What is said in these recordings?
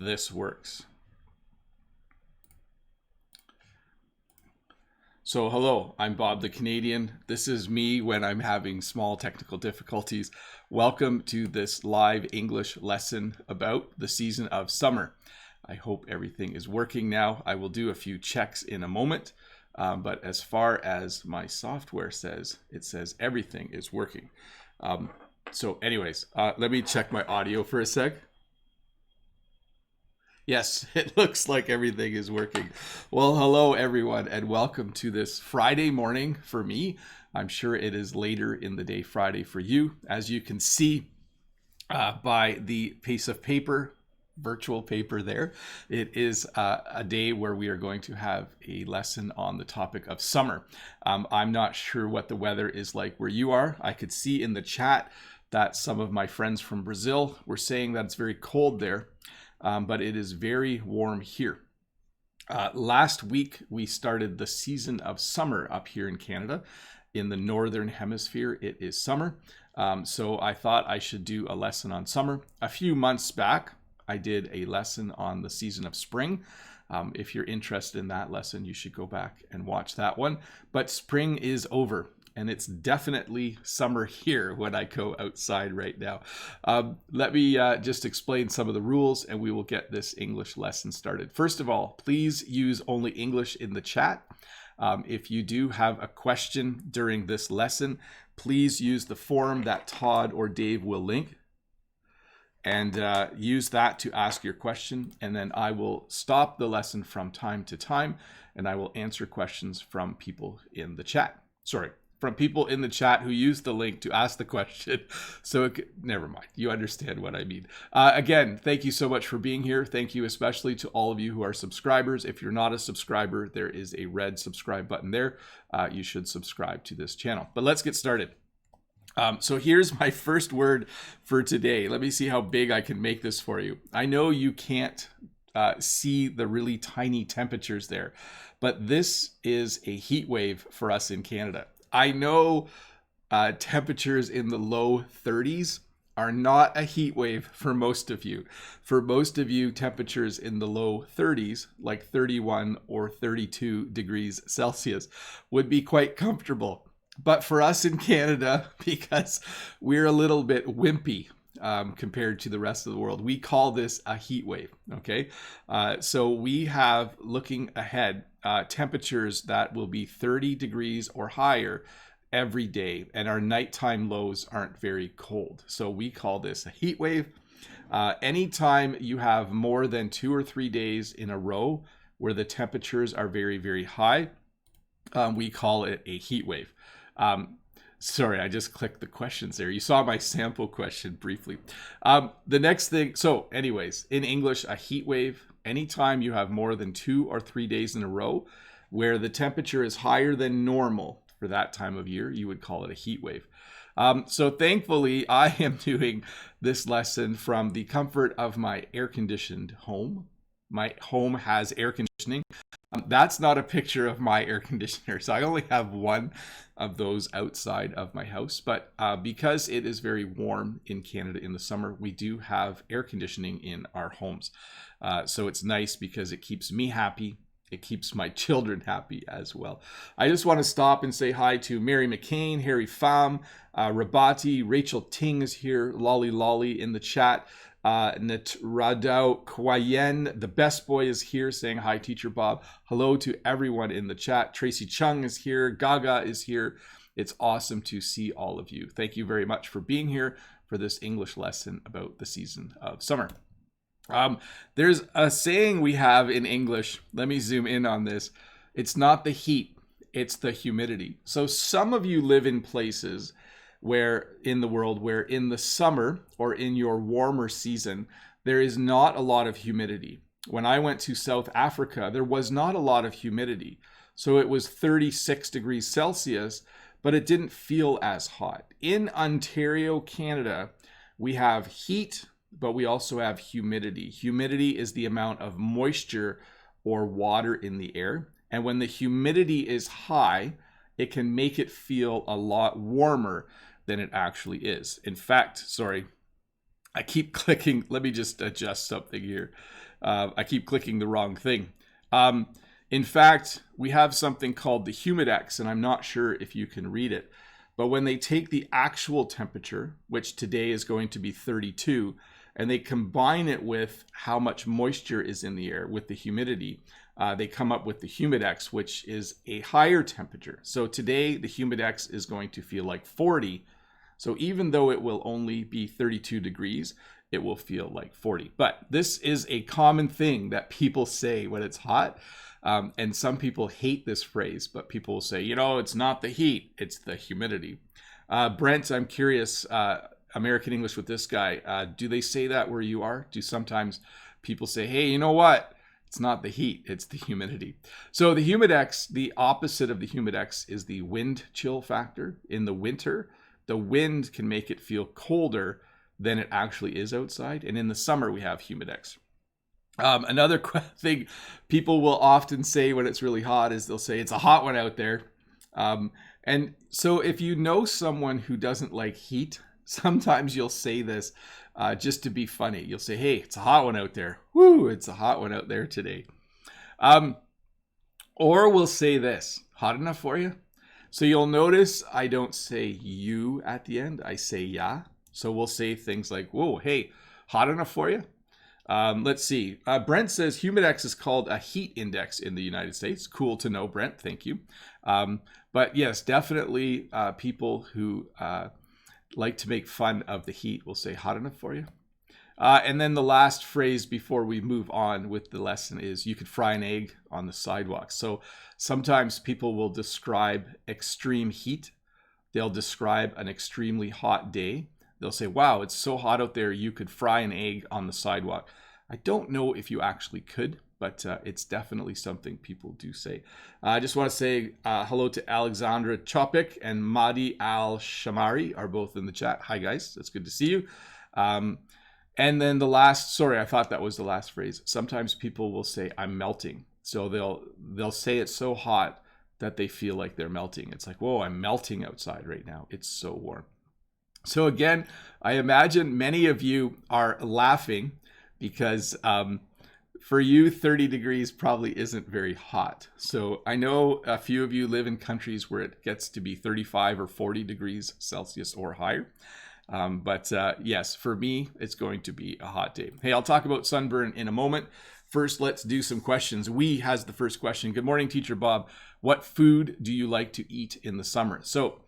this works. So hello, I'm Bob the Canadian. This is me when I'm having small technical difficulties. Welcome to this live English lesson about the season of summer. I hope everything is working now. I will do a few checks in a moment, but as far as my software says, it says everything is working. So anyways, let me check my audio for a sec. Yes, it looks like everything is working. Well, hello everyone, and welcome to this Friday morning for me. I'm sure it is later in the day Friday for you. As you can see by the piece of paper, virtual paper there, it is a day where we are going to have a lesson on the topic of summer. I'm not sure what the weather is like where you are. I could see in the chat that some of my friends from Brazil were saying that it's very cold there. But it is very warm here. Last week, we started the season of summer up here in Canada. In the Northern Hemisphere, it is summer. So I thought I should do a lesson on summer. A few months back, I did a lesson on the season of spring. If you're interested in that lesson, you should go back and watch that one. But spring is over. And it's definitely summer here when I go outside right now. Let me just explain some of the rules and we will get this English lesson started. First of all, please use only English in the chat. If you do have a question during this lesson, please use the form that Todd or Dave will link and use that to ask your question. And then I will stop the lesson from time to time and I will answer questions from people in the chat. From people in the chat who use the link to ask the question. So never mind, you understand what I mean. Again, thank you so much for being here. Thank you especially to all of you who are subscribers. If you're not a subscriber, there is a red subscribe button there. You should subscribe to this channel. But let's get started. So here's my first word for today. Let me see how big I can make this for you. I know you can't see the really tiny temperatures there, but this is a heat wave for us in Canada. I know temperatures in the low 30s are not a heat wave for most of you. For most of you, temperatures in the low 30s, like 31 or 32 degrees Celsius, would be quite comfortable. But for us in Canada, because we're a little bit wimpy compared to the rest of the world, we call this a heat wave, okay? So we have, looking ahead, temperatures that will be 30 degrees or higher every day, and our nighttime lows aren't very cold. So we call this a heat wave. Anytime you have more than 2 or 3 days in a row where the temperatures are very, very high, we call it a heat wave. Sorry, I just clicked the questions there. You saw my sample question briefly. The next thing, so anyways, in English, a heat wave, anytime you have more than 2 or 3 days in a row where the temperature is higher than normal for that time of year, you would call it a heat wave. So thankfully, I am doing this lesson from the comfort of my air-conditioned home. My home has air conditioning. That's not a picture of my air conditioner. So I only have one of those outside of my house. But because it is very warm in Canada in the summer, we do have air conditioning in our homes. So it's nice because it keeps me happy. It keeps my children happy as well. I just want to stop and say hi to Mary McCain, Harry Pham, Rabati, Rachel Ting is here, Lolly Lolly in the chat. Radau Kwayen, the best boy, is here saying hi, Teacher Bob. Hello to everyone in the chat. Tracy Chung is here. Gaga is here. It's awesome to see all of you. Thank you very much for being here for this English lesson about the season of summer. There's a saying we have in English. Let me zoom in on this. It's not the heat, it's the humidity. So some of you live in places where in the world where in the summer or in your warmer season, there is not a lot of humidity. When I went to South Africa, there was not a lot of humidity. So it was 36 degrees Celsius, but it didn't feel as hot. In Ontario, Canada, we have heat, but we also have humidity. Humidity is the amount of moisture or water in the air. And when the humidity is high, it can make it feel a lot warmer than it actually is. In fact, I keep clicking. Let me just adjust something here. I keep clicking the wrong thing. In fact, we have something called the humidex, and I'm not sure if you can read it. But when they take the actual temperature, which today is going to be 32, and they combine it with how much moisture is in the air with the humidity, they come up with the humidex, which is a higher temperature. So today, the humidex is going to feel like 40. So even though it will only be 32 degrees, it will feel like 40. But this is a common thing that people say when it's hot. And some people hate this phrase, but people will say, it's not the heat, it's the humidity. Brent, I'm curious, American English with this guy, do they say that where you are? Do sometimes people say, hey, you know what? It's not the heat, it's the humidity. So the humidex, the opposite of the humidex is the wind chill factor. In the winter, the wind can make it feel colder than it actually is outside. And in the summer, we have humidex. Another thing people will often say when it's really hot is they'll say, it's a hot one out there. And so if you know someone who doesn't like heat, sometimes you'll say this just to be funny. You'll say, hey, it's a hot one out there. Woo, it's a hot one out there today. Or we'll say this, hot enough for you? So you'll notice I don't say you at the end. I say yeah. So we'll say things like, whoa, hey, hot enough for you? Let's see. Brent says humidex is called a heat index in the United States. Cool to know, Brent. Thank you. But yes, definitely people who like to make fun of the heat will say hot enough for you. And then the last phrase before we move on with the lesson is you could fry an egg on the sidewalk. So sometimes people will describe extreme heat. They'll describe an extremely hot day. They'll say, wow, it's so hot out there, you could fry an egg on the sidewalk. I don't know if you actually could, but it's definitely something people do say. I just want to say hello to Alexandra Chopik and Mahdi Al-Shamari are both in the chat. Hi, guys. It's good to see you. And then the last, sorry, I thought that was the last phrase. Sometimes people will say, I'm melting. So they'll say it's so hot that they feel like they're melting. It's like, whoa, I'm melting outside right now. It's so warm. So again, I imagine many of you are laughing because for you, 30 degrees probably isn't very hot. So I know a few of you live in countries where it gets to be 35 or 40 degrees Celsius or higher. But yes, for me, it's going to be a hot day. Hey, I'll talk about sunburn in a moment. First, let's do some questions. Wee has the first question. Good morning, Teacher Bob. What food do you like to eat in the summer? So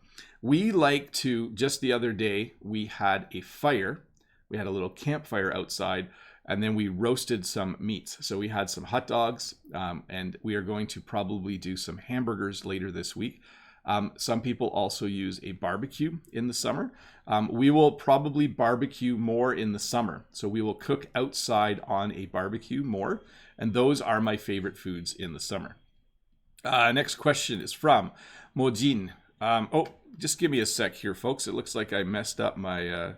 we like to, just the other day, we had a fire. We had a little campfire outside, and then we roasted some meats. So we had some hot dogs, and we are going to probably do some hamburgers later this week. Some people also use a barbecue in the summer. We will probably barbecue more in the summer. So we will cook outside on a barbecue more, and those are my favorite foods in the summer. Next question is from Modine. Just give me a sec here, folks. It looks like I messed up my,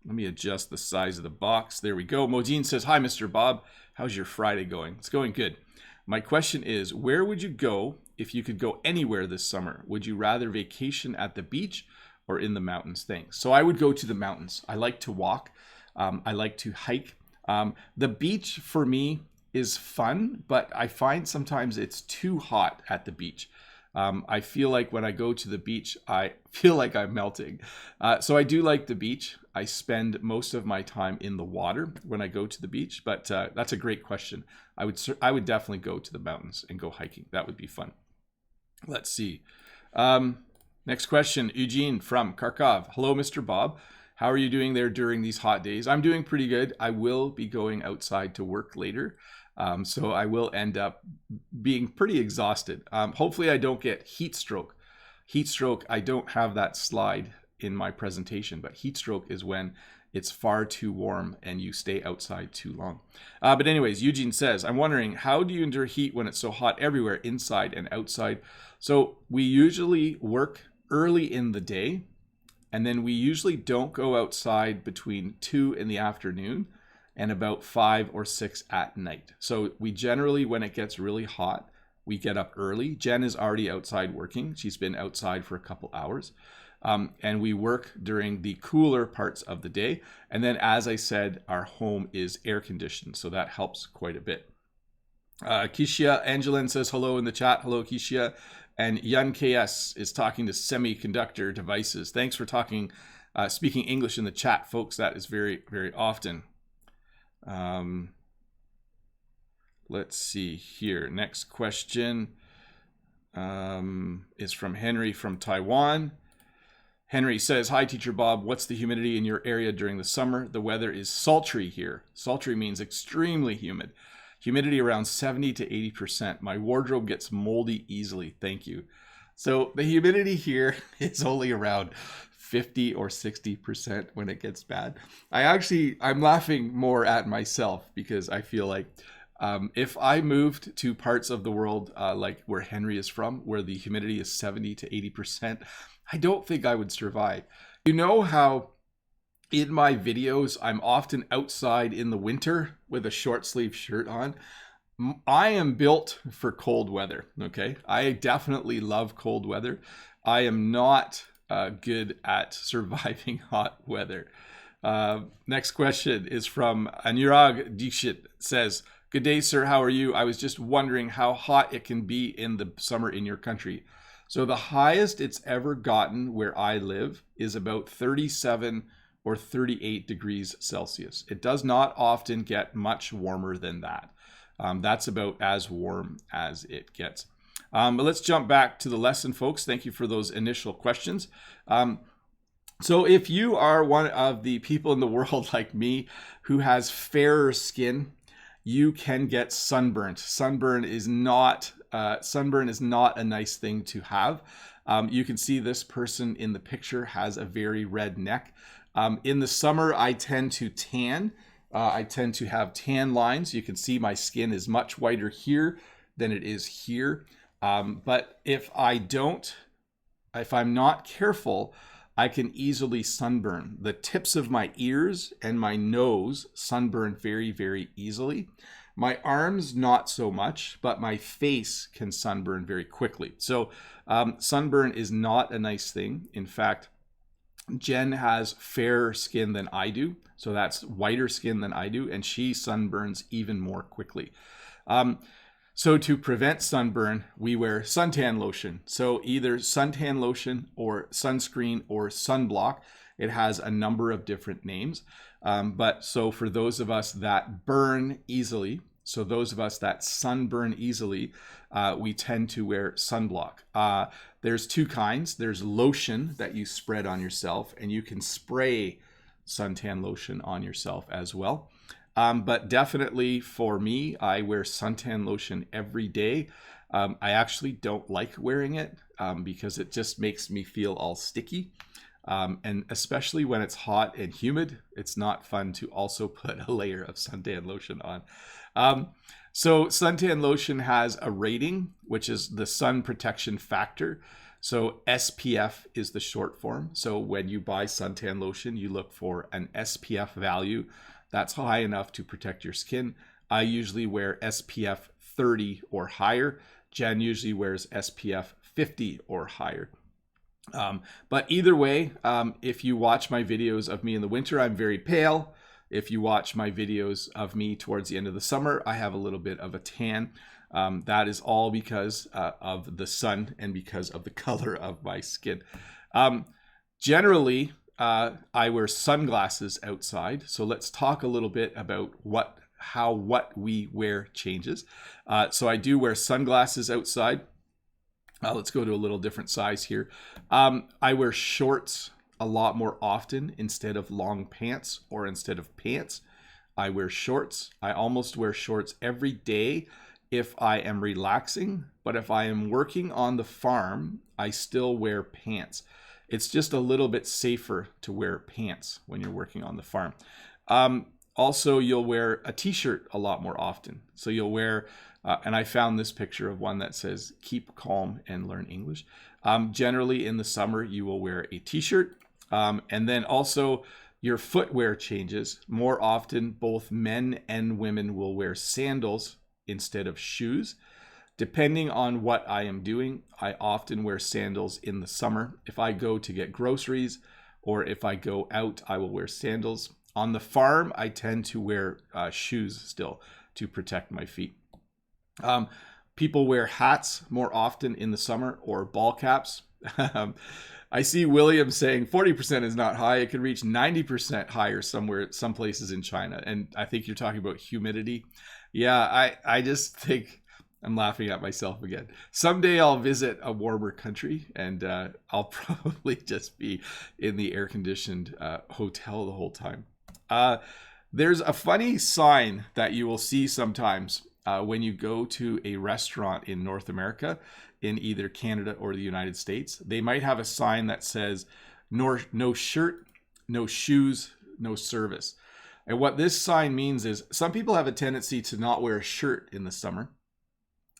let me adjust the size of the box. There we go. Modine says, hi, Mr. Bob. How's your Friday going? It's going good. My question is, where would you go if you could go anywhere this summer? Would you rather vacation at the beach or in the mountains? Thanks. So I would go to the mountains. I like to walk. I like to hike. The beach for me is fun, but I find sometimes it's too hot at the beach. I feel like when I go to the beach, I feel like I'm melting. So I do like the beach. I spend most of my time in the water when I go to the beach, but that's a great question. I would definitely go to the mountains and go hiking. That would be fun. Let's see. Next question, Eugene from Kharkov. Hello, Mr. Bob. How are you doing there during these hot days? I'm doing pretty good. I will be going outside to work later. So I will end up being pretty exhausted. Hopefully I don't get heat stroke. Heat stroke, I don't have that slide in my presentation, but heat stroke is when it's far too warm and you stay outside too long. But anyways, Eugene says, I'm wondering, how do you endure heat when it's so hot everywhere, inside and outside? So we usually work early in the day, and then we usually don't go outside between 2 in the afternoon and about 5 or 6 at night. So we generally, when it gets really hot, we get up early. Jen is already outside working. She's been outside for a couple hours. and we work during the cooler parts of the day. And then, as I said, our home is air conditioned, so that helps quite a bit. Kishia Angelin says hello in the chat. Hello, Kishia. And Yun KS is talking to semiconductor devices. Thanks for speaking English in the chat, folks. That is very, very often. Let's see here. Next question is from Henry from Taiwan. Henry says, hi, Teacher Bob. What's the humidity in your area during the summer? The weather is sultry here. Sultry means extremely humid. Humidity around 70 to 80%. My wardrobe gets moldy easily. Thank you. So the humidity here is only around 50 or 60% when it gets bad. I'm laughing more at myself because I feel like if I moved to parts of the world like where Henry is from, where the humidity is 70 to 80%, I don't think I would survive. You know how in my videos, I'm often outside in the winter with a short sleeve shirt on. I am built for cold weather, okay? I definitely love cold weather. I am not good at surviving hot weather. Next question is from Anurag Dikshit. Says, good day, sir. How are you? I was just wondering how hot it can be in the summer in your country. So the highest it's ever gotten where I live is about 37 or 38 degrees Celsius. It does not often get much warmer than that. That's about as warm as it gets. But let's jump back to the lesson, folks. Thank you for those initial questions. So if you are one of the people in the world like me who has fairer skin, you can get sunburnt. Sunburn is not a nice thing to have. You can see this person in the picture has a very red neck. In the summer, I tend to tan. I tend to have tan lines. You can see my skin is much whiter here than it is here. But if I'm not careful, I can easily sunburn. The tips of my ears and my nose sunburn very, very easily. My arms, not so much, but my face can sunburn very quickly. So sunburn is not a nice thing. In fact, Jen has fairer skin than I do. So that's whiter skin than I do. And she sunburns even more quickly. So to prevent sunburn, we wear suntan lotion. So either suntan lotion or sunscreen or sunblock. It has a number of different names. But so for those of us that burn easily, so those of us that sunburn easily, we tend to wear sunblock. There's two kinds. There's lotion that you spread on yourself, and you can spray suntan lotion on yourself as well. But definitely for me, I wear suntan lotion every day. I actually don't like wearing it because it just makes me feel all sticky. And especially when it's hot and humid, it's not fun to also put a layer of suntan lotion on. So suntan lotion has a rating, which is the sun protection factor. So SPF is the short form. So when you buy suntan lotion, you look for an SPF value that's high enough to protect your skin. I usually wear SPF 30 or higher. Jen usually wears SPF 50 or higher. But either way, if you watch my videos of me in the winter, I'm very pale. If you watch my videos of me towards the end of the summer, I have a little bit of a tan. That is all because of the sun and because of the color of my skin. Generally, I wear sunglasses outside. So let's talk a little bit about what we wear changes. So I do wear sunglasses outside. Let's go to a little different size here. I wear shorts a lot more often instead of long pants or instead of pants. I wear shorts. I almost wear shorts every day if I am relaxing, but if I am working on the farm, I still wear pants. It's just a little bit safer to wear pants when you're working on the farm. Also, you'll wear a t-shirt a lot more often. So you'll wear, and I found this picture of one that says, keep calm and learn English. Generally in the summer, you will wear a t-shirt. And then also your footwear changes. More often, both men and women will wear sandals instead of shoes. Depending on what I am doing, I often wear sandals in the summer. If I go to get groceries or if I go out, I will wear sandals. On the farm, I tend to wear shoes still to protect my feet. People wear hats more often in the summer or ball caps. I see William saying 40% is not high. It can reach 90% higher somewhere, some places in China. And I think you're talking about humidity. Yeah, I just think I'm laughing at myself again. Someday I'll visit a warmer country and I'll probably just be in the air-conditioned hotel the whole time. There's a funny sign that you will see sometimes when you go to a restaurant in North America, in either Canada or the United States. They might have a sign that says, no shirt, no shoes, no service. And what this sign means is some people have a tendency to not wear a shirt in the summer.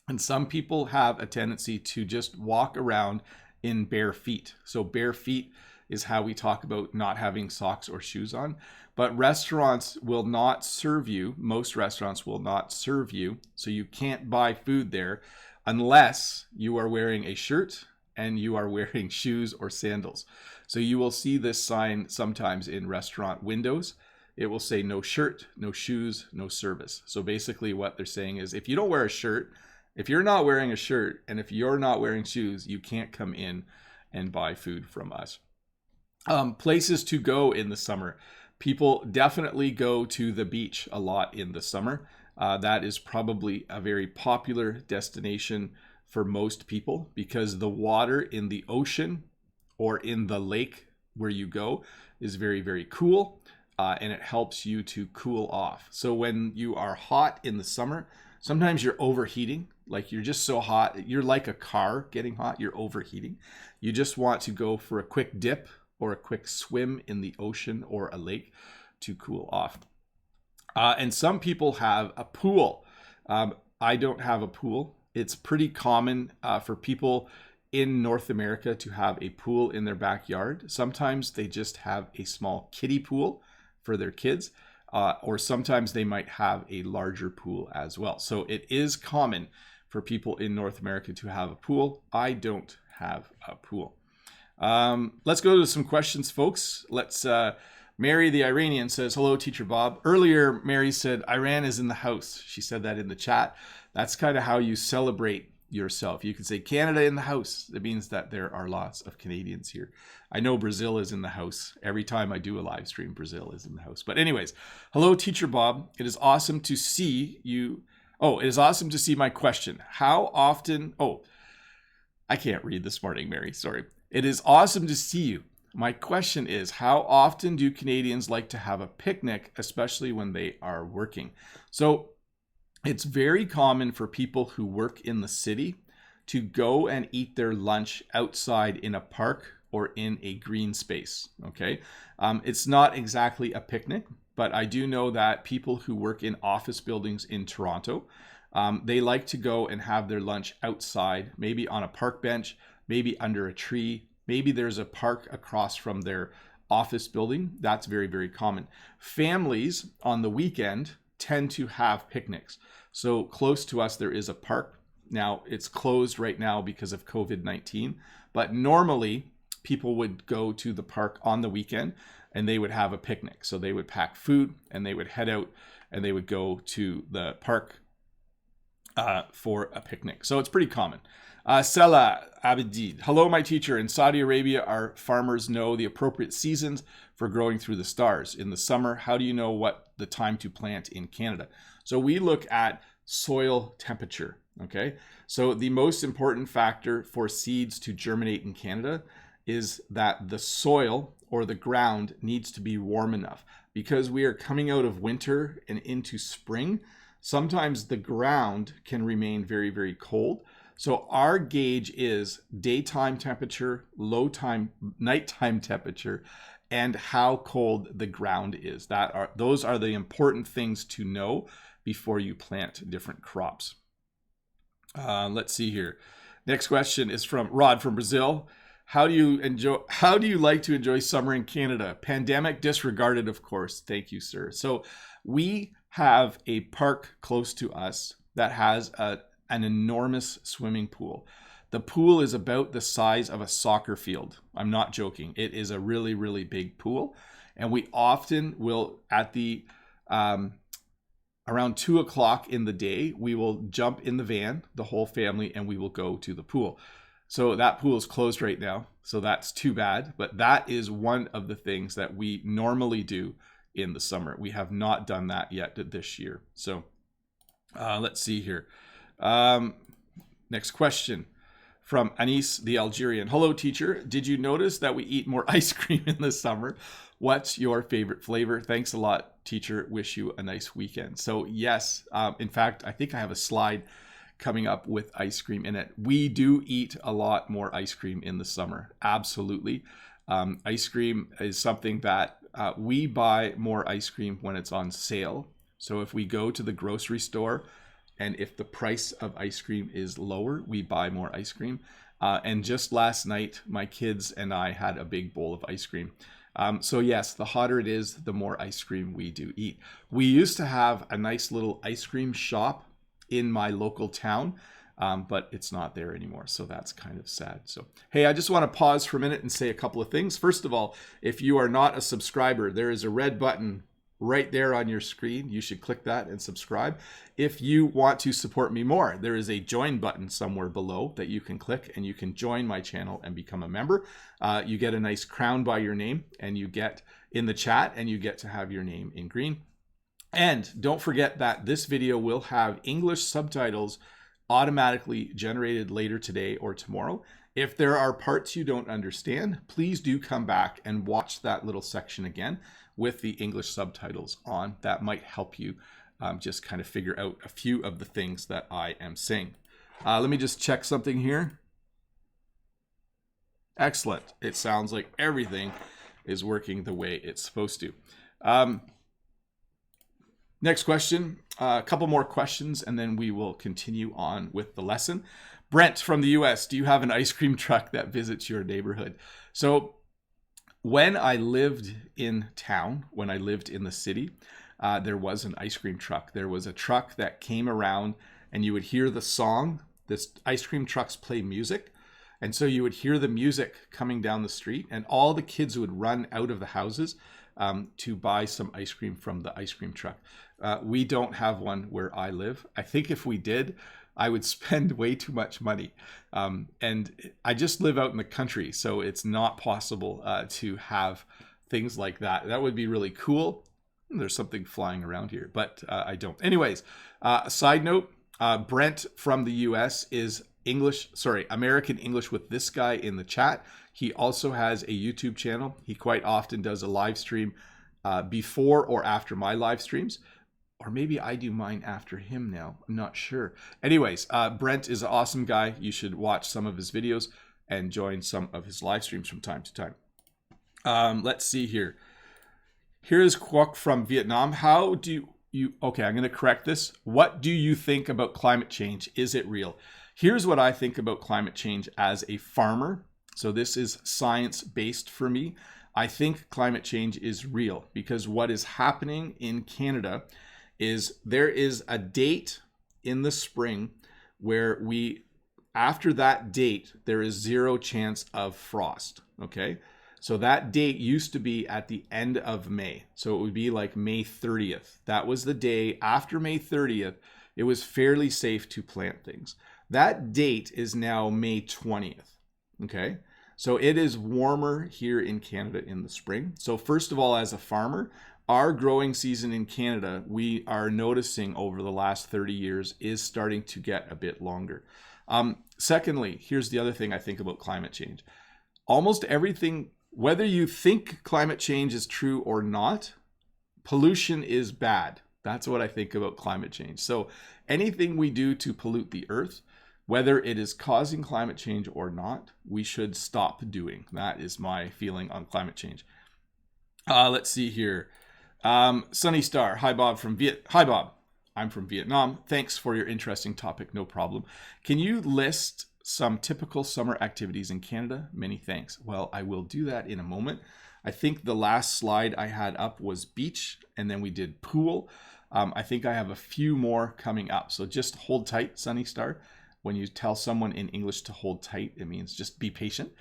And some people have a tendency to just walk around in bare feet. So bare feet is how we talk about not having socks or shoes on. But restaurants will not serve you. Most restaurants will not serve you. So you can't buy food there unless you are wearing a shirt and you are wearing shoes or sandals. So you will see this sign sometimes in restaurant windows. It will say no shirt, no shoes, no service. So basically what they're saying is if you don't wear a shirt, if you're not wearing a shirt and if you're not wearing shoes, you can't come in and buy food from us. Places to go in the summer. People definitely go to the beach a lot in the summer. That is probably a very popular destination for most people because the water in the ocean or in the lake where you go is very, very cool. And it helps you to cool off. So when you are hot in the summer, sometimes you're overheating, like you're just so hot. You're like a car getting hot, you're overheating. You just want to go for a quick dip or a quick swim in the ocean or a lake to cool off. And some people have a pool. I don't have a pool. It's pretty common for people in North America to have a pool in their backyard. Sometimes they just have a small kiddie pool for their kids, or sometimes they might have a larger pool as well. So it is common for people in North America to have a pool. I don't have a pool. Let's go to some questions, folks. Mary the Iranian says, hello, Teacher Bob. Earlier, Mary said, Iran is in the house. She said that in the chat. That's kind of how you celebrate yourself. You could say Canada in the house. It means that there are lots of Canadians here. I know Brazil is in the house. Every time I do a live stream, Brazil is in the house. But anyways, hello, Teacher Bob. It is awesome to see you. Oh, it is awesome to see my question. How often? Oh, I can't read this morning, Mary. Sorry. It is awesome to see you. My question is, how often do Canadians like to have a picnic, especially when they are working? So it's very common for people who work in the city to go and eat their lunch outside in a park or in a green space, okay? It's not exactly a picnic, but I do know that people who work in office buildings in Toronto, they like to go and have their lunch outside, maybe on a park bench, maybe under a tree. Maybe there's a park across from their office building. That's very, very common. Families on the weekend tend to have picnics. So close to us, there is a park. Now, it's closed right now because of COVID-19, but normally people would go to the park on the weekend and they would have a picnic. So they would pack food and they would head out and they would go to the park for a picnic. So it's pretty common. Sela Abedid. Hello, my teacher. In Saudi Arabia, our farmers know the appropriate seasons for growing through the stars. In the summer, how do you know what the time to plant in Canada? So we look at soil temperature, okay? So the most important factor for seeds to germinate in Canada is that the soil or the ground needs to be warm enough. Because we are coming out of winter and into spring, sometimes the ground can remain very, very cold. So our gauge is daytime temperature, nighttime temperature, and how cold the ground is. Those are the important things to know before you plant different crops. Let's see here. Next question is from Rod from Brazil. How do you like to enjoy summer in Canada? Pandemic disregarded, of course. Thank you, sir. So we have a park close to us that has an enormous swimming pool. The pool is about the size of a soccer field. I'm not joking. It is a really, really big pool. And we often will, at the around 2 o'clock in the day, we will jump in the van, the whole family, and we will go to the pool. So that pool is closed right now. So that's too bad. But that is one of the things that we normally do in the summer. We have not done that yet this year. So let's see here. Next question from Anis, the Algerian. Hello, teacher. Did you notice that we eat more ice cream in the summer? What's your favorite flavor? Thanks a lot, teacher. Wish you a nice weekend. So yes, in fact, I think I have a slide coming up with ice cream in it. We do eat a lot more ice cream in the summer. Absolutely. Ice cream is something that we buy more ice cream when it's on sale. So if we go to the grocery store and if the price of ice cream is lower, we buy more ice cream. And just last night, my kids and I had a big bowl of ice cream. So yes, the hotter it is, the more ice cream we do eat. We used to have a nice little ice cream shop in my local town, but it's not there anymore. So that's kind of sad. So, hey, I just want to pause for a minute and say a couple of things. First of all, if you are not a subscriber, there is a red button right there on your screen. You should click that and subscribe. If you want to support me more, there is a join button somewhere below that you can click and you can join my channel and become a member. You get a nice crown by your name and you get in the chat and you get to have your name in green. And don't forget that this video will have English subtitles automatically generated later today or tomorrow. If there are parts you don't understand, please do come back and watch that little section again with the English subtitles on. That might help you just kind of figure out a few of the things that I am saying. Let me just check something here. Excellent. It sounds like everything is working the way it's supposed to. Next question, a couple more questions, and then we will continue on with the lesson. Brent from the US, do you have an ice cream truck that visits your neighborhood? So when I lived in town, when I lived in the city, there was an ice cream truck. There was a truck that came around and you would hear the song. This ice cream trucks play music. And so you would hear the music coming down the street and all the kids would run out of the houses to buy some ice cream from the ice cream truck. We don't have one where I live. I think if we did, I would spend way too much money. And I just live out in the country, so it's not possible to have things like that. That would be really cool. There's something flying around here, but I don't. Anyways, side note, Brent from the US is American English with this guy in the chat. He also has a YouTube channel. He quite often does a live stream before or after my live streams. Or maybe I do mine after him now. I'm not sure. Anyways, Brent is an awesome guy. You should watch some of his videos and join some of his live streams from time to time. Let's see here. Here's Kwok from Vietnam. How do you, okay, I'm going to correct this. What do you think about climate change? Is it real? Here's what I think about climate change as a farmer. So this is science-based for me. I think climate change is real because what is happening in Canada is there is a date in the spring where after that date, there is 0 chance of frost, okay? So that date used to be at the end of May. So it would be like May 30th. That was the day after May 30th. It was fairly safe to plant things. That date is now May 20th, okay? So it is warmer here in Canada in the spring. So first of all, as a farmer, our growing season in Canada, we are noticing over the last 30 years is starting to get a bit longer. Secondly, here's the other thing I think about climate change. Almost everything, whether you think climate change is true or not, pollution is bad. That's what I think about climate change. So anything we do to pollute the earth, whether it is causing climate change or not, we should stop doing. That is my feeling on climate change. Let's see here. Sunny Star, hi Bob Hi Bob, I'm from Vietnam. Thanks for your interesting topic, no problem. Can you list some typical summer activities in Canada? Many thanks. Well, I will do that in a moment. I think the last slide I had up was beach, and then we did pool. I think I have a few more coming up. So just hold tight, Sunny Star. When you tell someone in English to hold tight, it means just be patient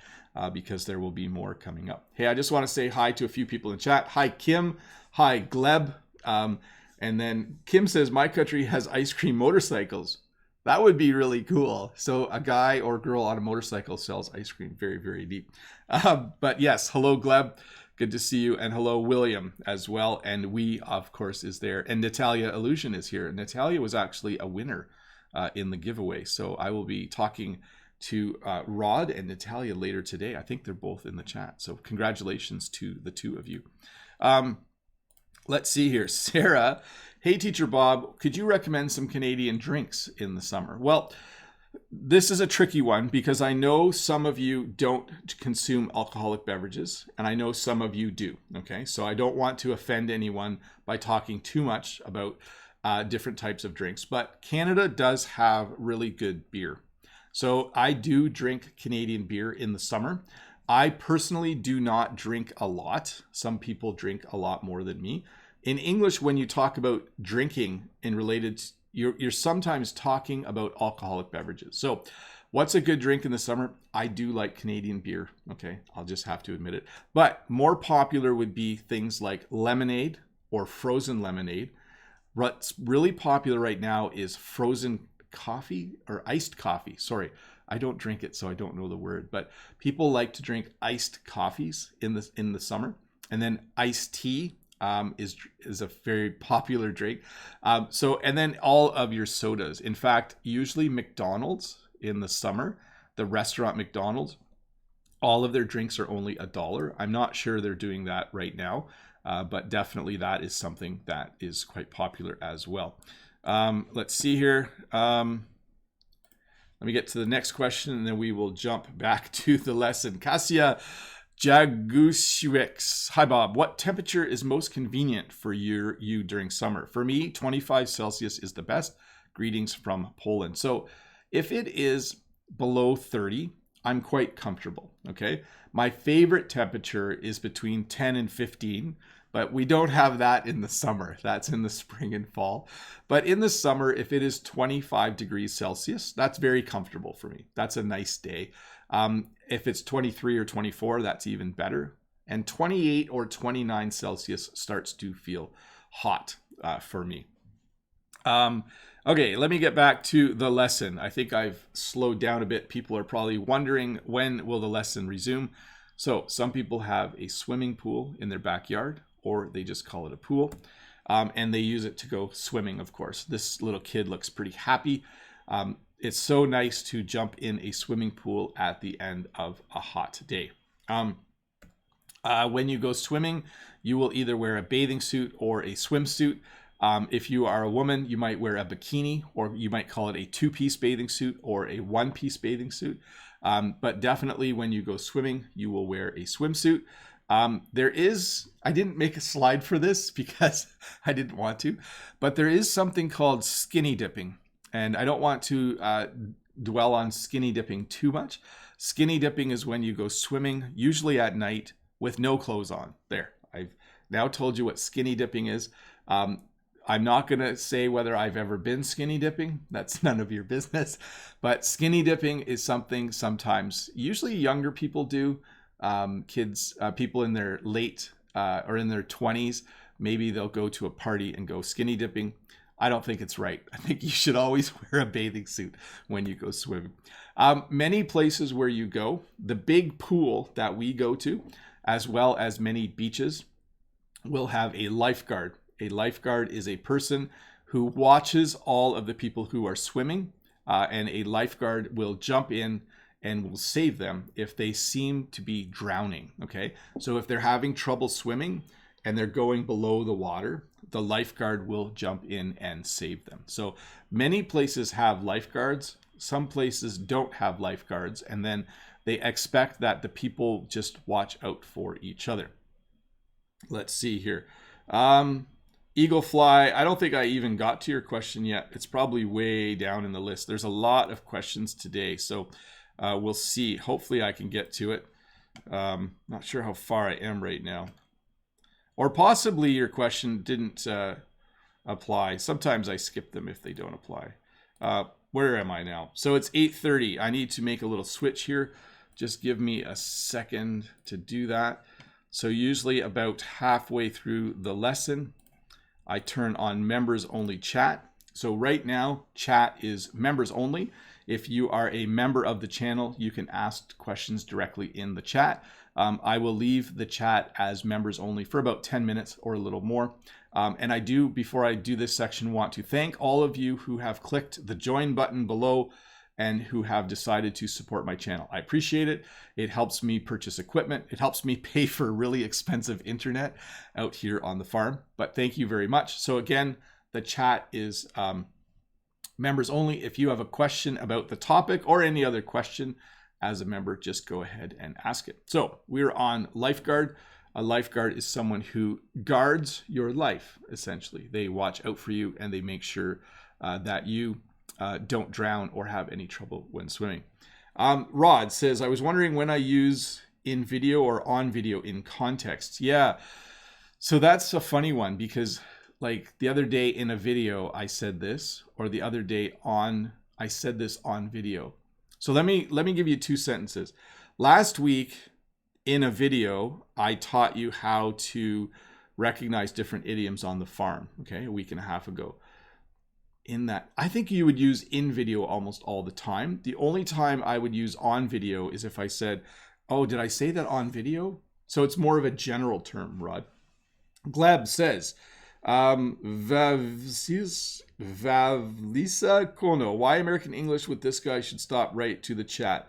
because there will be more coming up. Hey, I just want to say hi to a few people in chat. Hi, Kim. Hi, Gleb. And then Kim says, my country has ice cream motorcycles. That would be really cool. So a guy or girl on a motorcycle sells ice cream. Very, very neat. But yes, hello, Gleb. Good to see you. And hello, William, as well. And we, of course, is there. And Natalia Illusion is here. Natalia was actually a winner in the giveaway. So I will be talking to Rod and Natalia later today. I think they're both in the chat. So congratulations to the two of you. Let's see here. Sarah, hey, Teacher Bob, could you recommend some Canadian drinks in the summer? Well, this is a tricky one because I know some of you don't consume alcoholic beverages and I know some of you do. Okay, so I don't want to offend anyone by talking too much about different types of drinks, but Canada does have really good beer. So I do drink Canadian beer in the summer. I personally do not drink a lot. Some people drink a lot more than me. In English, when you talk about drinking and related, you're sometimes talking about alcoholic beverages. So what's a good drink in the summer? I do like Canadian beer. Okay, I'll just have to admit it. But more popular would be things like lemonade or frozen lemonade. What's really popular right now is frozen coffee or iced coffee. Sorry, I don't drink it, so I don't know the word. But people like to drink iced coffees in the summer, and then iced tea is a very popular drink. And then all of your sodas. In fact, usually McDonald's in the summer, the restaurant McDonald's, all of their drinks are only $1. I'm not sure they're doing that right now, but definitely that is something that is quite popular as well. Let's see here. Let me get to the next question, and then we will jump back to the lesson. Kasia Jagusiewicz. Hi, Bob. What temperature is most convenient for you during summer? For me, 25 Celsius is the best. Greetings from Poland. So if it is below 30, I'm quite comfortable, okay? My favorite temperature is between 10 and 15, but we don't have that in the summer. That's in the spring and fall. But in the summer, if it is 25 degrees Celsius, that's very comfortable for me. That's a nice day. If it's 23 or 24, that's even better. And 28 or 29 Celsius starts to feel hot for me. Okay, let me get back to the lesson. I think I've slowed down a bit. People are probably wondering, when will the lesson resume? So some people have a swimming pool in their backyard, or they just call it a pool, and they use it to go swimming, of course. This little kid looks pretty happy. It's so nice to jump in a swimming pool at the end of a hot day. When you go swimming, you will either wear a bathing suit or a swimsuit. If you are a woman, you might wear a bikini, or you might call it a two-piece bathing suit or a one-piece bathing suit. But definitely when you go swimming, you will wear a swimsuit. I didn't make a slide for this because I didn't want to, but there is something called skinny dipping. And I don't want to dwell on skinny dipping too much. Skinny dipping is when you go swimming, usually at night, with no clothes on. There, I've now told you what skinny dipping is. I'm not going to say whether I've ever been skinny dipping. That's none of your business. But skinny dipping is something sometimes, usually younger people do. Kids, people in their late or in their 20s, maybe they'll go to a party and go skinny dipping. I don't think it's right. I think you should always wear a bathing suit when you go swimming. Many places where you go, the big pool that we go to, as well as many beaches, will have a lifeguard. A lifeguard is a person who watches all of the people who are swimming, and a lifeguard will jump in and will save them if they seem to be drowning, okay? So if they're having trouble swimming and they're going below the water, the lifeguard will jump in and save them. So many places have lifeguards. Some places don't have lifeguards, and then they expect that the people just watch out for each other. Let's see here. Eagle Fly, I don't think I even got to your question yet. It's probably way down in the list. There's a lot of questions today, so we'll see. Hopefully I can get to it. Not sure how far I am right now. Or possibly your question didn't apply. Sometimes I skip them if they don't apply. Where am I now? So it's 8:30. I need to make a little switch here. Just give me a second to do that. So usually about halfway through the lesson, I turn on members only chat. So right now, chat is members only. If you are a member of the channel, you can ask questions directly in the chat. I will leave the chat as members only for about 10 minutes or a little more. And I do, before I do this section, want to thank all of you who have clicked the join button below and who have decided to support my channel. I appreciate it. It helps me purchase equipment. It helps me pay for really expensive internet out here on the farm. But thank you very much. So again, the chat is members only. If you have a question about the topic or any other question as a member, just go ahead and ask it. So we're on lifeguard. A lifeguard is someone who guards your life, essentially. They watch out for you and they make sure that you don't drown or have any trouble when swimming. Rod says, I was wondering when I use in video or on video in context. Yeah, so that's a funny one because like the other day in a video I said this, or the other day I said this on video. So let me give you 2 sentences. Last week in a video, I taught you how to recognize different idioms on the farm, okay, a week and a half ago. In that, I think you would use in video almost all the time. The only time I would use on video is if I said, oh, did I say that on video? So it's more of a general term, Rod. Gleb says, Vavlisa Kono, why American English with this guy should stop right to the chat.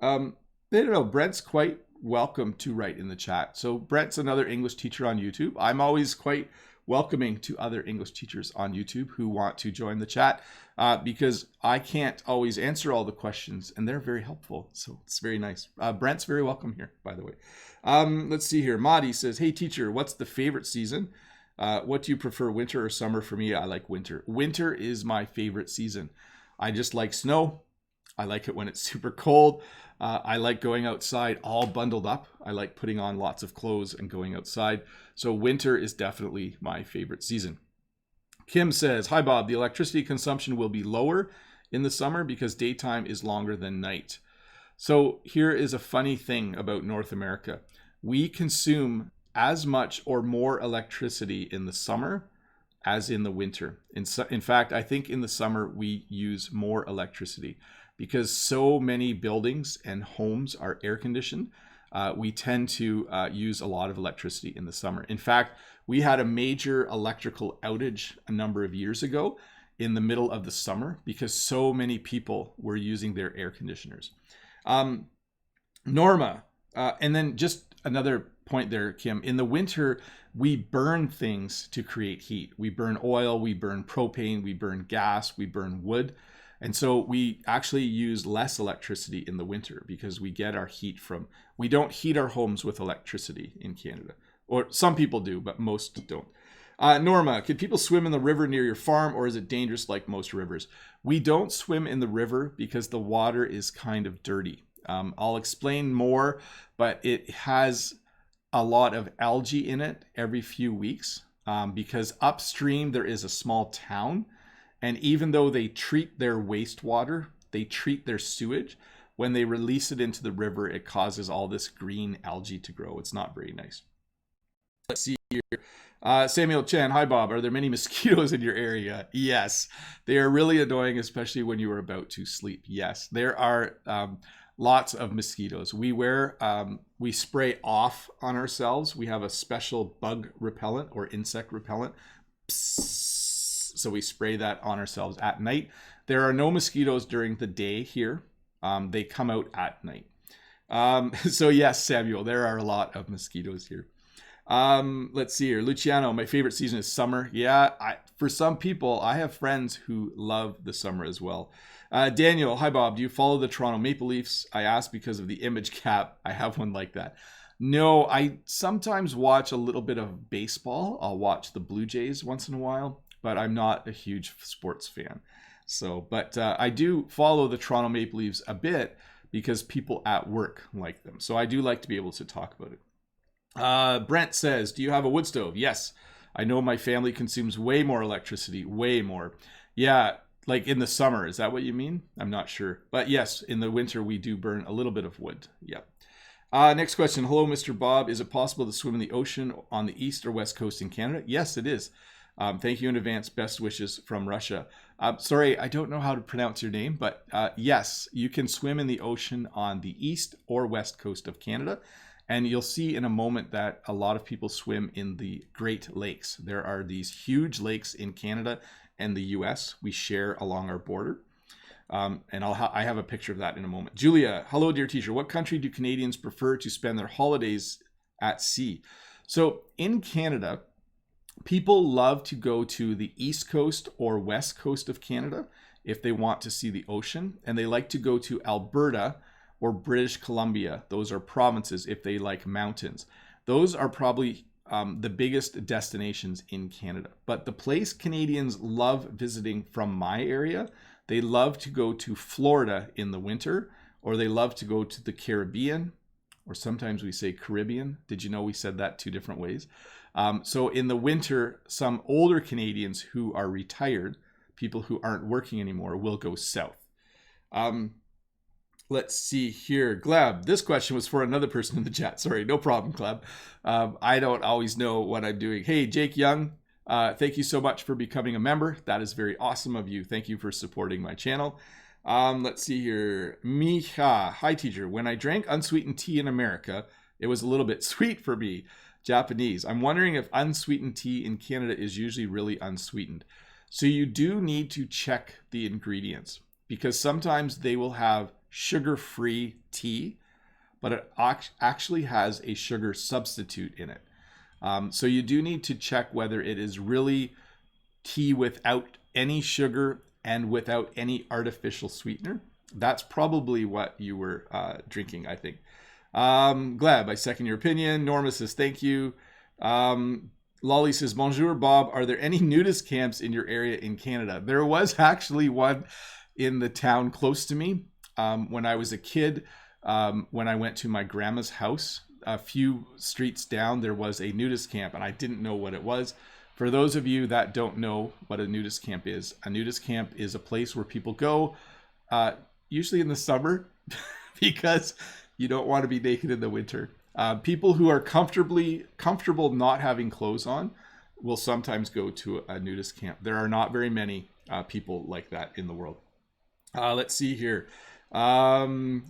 I don't know, Brent's quite welcome to write in the chat. So Brent's another English teacher on YouTube. I'm always quite welcoming to other English teachers on YouTube who want to join the chat because I can't always answer all the questions and they're very helpful. So it's very nice. Brent's very welcome here, by the way. Let's see here. Madi says, hey teacher, what's the favorite season? What do you prefer, winter or summer? For me, I like winter. Winter is my favorite season. I just like snow. I like it when it's super cold. I like going outside all bundled up. I like putting on lots of clothes and going outside. So winter is definitely my favorite season. Kim says, hi Bob, the electricity consumption will be lower in the summer because daytime is longer than night. So here is a funny thing about North America. We consume as much or more electricity in the summer as in the winter. In fact, I think in the summer we use more electricity because so many buildings and homes are air conditioned. We tend to use a lot of electricity in the summer. In fact, we had a major electrical outage a number of years ago in the middle of the summer because so many people were using their air conditioners. Norma, and then just another point there, Kim, in the winter, we burn things to create heat. We burn oil, we burn propane, we burn gas, we burn wood. And so we actually use less electricity in the winter because we get our heat from, we don't heat our homes with electricity in Canada. Or some people do, but most don't. Norma, can people swim in the river near your farm or is it dangerous like most rivers? We don't swim in the river because the water is kind of dirty. I'll explain more, but it has a lot of algae in it every few weeks because upstream there is a small town. And even though they treat their wastewater, they treat their sewage, when they release it into the river, it causes all this green algae to grow. It's not very nice. Let's see here. Samuel Chan, hi Bob. Are there many mosquitoes in your area? Yes. They are really annoying, especially when you are about to sleep. Yes, there are lots of mosquitoes. We spray off on ourselves. We have a special bug repellent or insect repellent. Psst. So we spray that on ourselves at night. There are no mosquitoes during the day here. They come out at night. So yes, Samuel, there are a lot of mosquitoes here. Let's see here. Luciano, my favorite season is summer. Yeah, for some people, I have friends who love the summer as well. Daniel, hi Bob, do you follow the Toronto Maple Leafs? I asked because of the image cap. I have one like that. No, I sometimes watch a little bit of baseball. I'll watch the Blue Jays once in a while, but I'm not a huge sports fan. So, but I do follow the Toronto Maple Leafs a bit because people at work like them. So I do like to be able to talk about it. Brent says, do you have a wood stove? Yes, I know my family consumes way more electricity, way more. Yeah, like in the summer, is that what you mean? I'm not sure. But yes, in the winter, we do burn a little bit of wood. Yep. Next question. Hello, Mr. Bob. Is it possible to swim in the ocean on the east or west coast in Canada? Yes, it is. Thank you in advance. Best wishes from Russia. Sorry, I don't know how to pronounce your name, but yes, you can swim in the ocean on the east or west coast of Canada. And you'll see in a moment that a lot of people swim in the Great Lakes. There are these huge lakes in Canada and the US we share along our border. And I have a picture of that in a moment. Julia, hello, dear teacher. What country do Canadians prefer to spend their holidays at sea? So in Canada, people love to go to the east coast or west coast of Canada if they want to see the ocean. And they like to go to Alberta or British Columbia. Those are provinces if they like mountains. Those are probably the biggest destinations in Canada. But the place Canadians love visiting from my area, they love to go to Florida in the winter, or they love to go to the Caribbean, or sometimes we say Caribbean. Did you know we said that 2 different ways? So in the winter, some older Canadians who are retired, people who aren't working anymore, will go south. Let's see here. Gleb, this question was for another person in the chat. Sorry, no problem, Gleb. I don't always know what I'm doing. Hey, Jake Young, thank you so much for becoming a member. That is very awesome of you. Thank you for supporting my channel. Let's see here. Miha, hi teacher. When I drank unsweetened tea in America, it was a little bit sweet for me. Japanese. I'm wondering if unsweetened tea in Canada is usually really unsweetened. So you do need to check the ingredients because sometimes they will have sugar-free tea, but it actually has a sugar substitute in it. So you do need to check whether it is really tea without any sugar and without any artificial sweetener. That's probably what you were drinking, I think. Glad, I second your opinion. Norma says, thank you. Lolly says, bonjour, Bob. Are there any nudist camps in your area in Canada? There was actually one in the town close to me. When I was a kid, when I went to my grandma's house, a few streets down, there was a nudist camp, and I didn't know what it was. For those of you that don't know what a nudist camp is a place where people go, usually in the summer, because you don't want to be naked in the winter. People who are comfortable not having clothes on will sometimes go to a nudist camp. There are not very many people like that in the world. Let's see here.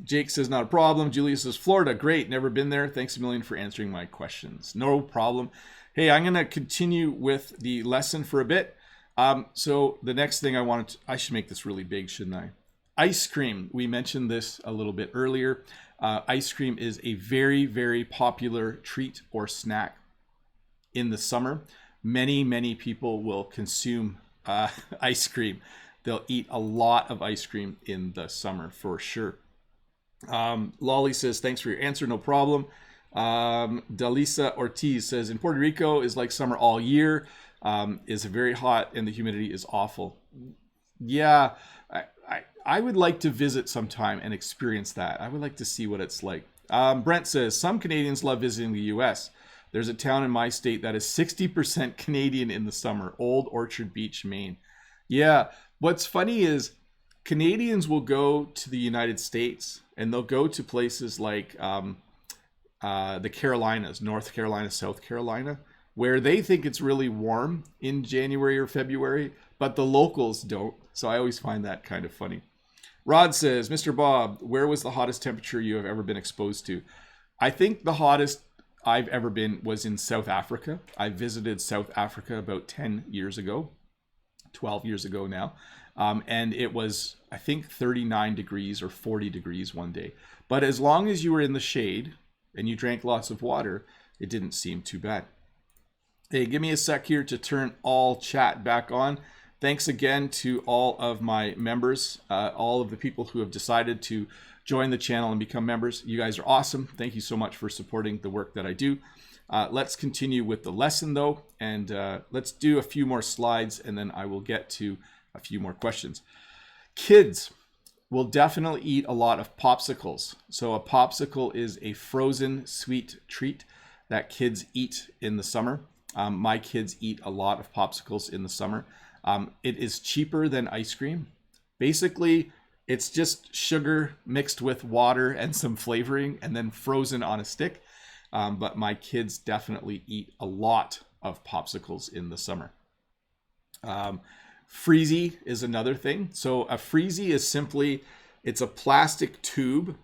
Jake says, not a problem. Julia says, Florida, great. Never been there. Thanks a million for answering my questions. No problem. Hey, I'm going to continue with the lesson for a bit. So the next thing I should make this really big, shouldn't I? Ice cream. We mentioned this a little bit earlier. Ice cream is a very, very popular treat or snack in the summer. Many, many people will consume ice cream. They'll eat a lot of ice cream in the summer for sure. Lolly says, thanks for your answer. No problem. Dalisa Ortiz says, in Puerto Rico is like summer all year. Is very hot and the humidity is awful. Yeah, I would like to visit sometime and experience that. I would like to see what it's like. Brent says, some Canadians love visiting the US. There's a town in my state that is 60% Canadian in the summer. Old Orchard Beach, Maine. Yeah. What's funny is Canadians will go to the United States and they'll go to places like the Carolinas, North Carolina, South Carolina, where they think it's really warm in January or February, but the locals don't. So I always find that kind of funny. Rod says, Mr. Bob, where was the hottest temperature you have ever been exposed to? I think the hottest I've ever been was in South Africa. I visited South Africa about 10 years ago. 12 years ago now. And it was, I think, 39 degrees or 40 degrees one day. But as long as you were in the shade and you drank lots of water, it didn't seem too bad. Hey, give me a sec here to turn all chat back on. Thanks again to all of my members, all of the people who have decided to join the channel and become members. You guys are awesome. Thank you so much for supporting the work that I do. Let's continue with the lesson though, and let's do a few more slides and then I will get to a few more questions. Kids will definitely eat a lot of popsicles. So a popsicle is a frozen sweet treat that kids eat in the summer. My kids eat a lot of popsicles in the summer. It is cheaper than ice cream. Basically, it's just sugar mixed with water and some flavoring and then frozen on a stick. But my kids definitely eat a lot of popsicles in the summer. Freezie is another thing. So a freezie is simply, it's a plastic tube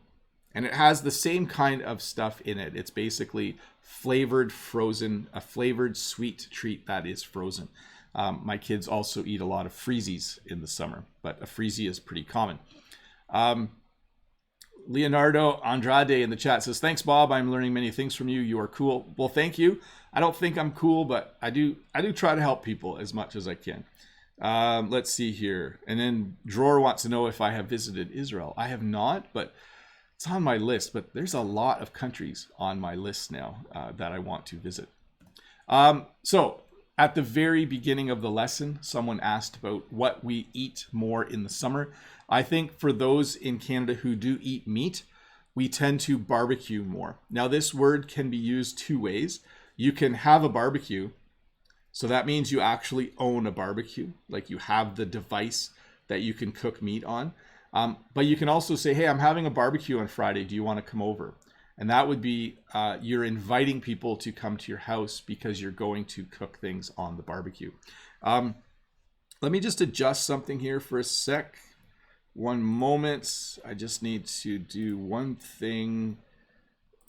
and it has the same kind of stuff in it. It's basically flavored frozen, a flavored sweet treat that is frozen. My kids also eat a lot of freezies in the summer, but a freezie is pretty common. Leonardo Andrade in the chat says, thanks, Bob. I'm learning many things from you. You are cool. Well, thank you. I don't think I'm cool, but I do try to help people as much as I can. Let's see here. And then Drawer wants to know if I have visited Israel. I have not, but it's on my list. But there's a lot of countries on my list now that I want to visit. So at the very beginning of the lesson, someone asked about what we eat more in the summer. I think for those in Canada who do eat meat, we tend to barbecue more. Now, this word can be used two ways. You can have a barbecue. So that means you actually own a barbecue, like you have the device that you can cook meat on. But you can also say, hey, I'm having a barbecue on Friday. Do you want to come over? And that would be you're inviting people to come to your house because you're going to cook things on the barbecue. Let me just adjust something here for a sec. One moment. I just need to do one thing.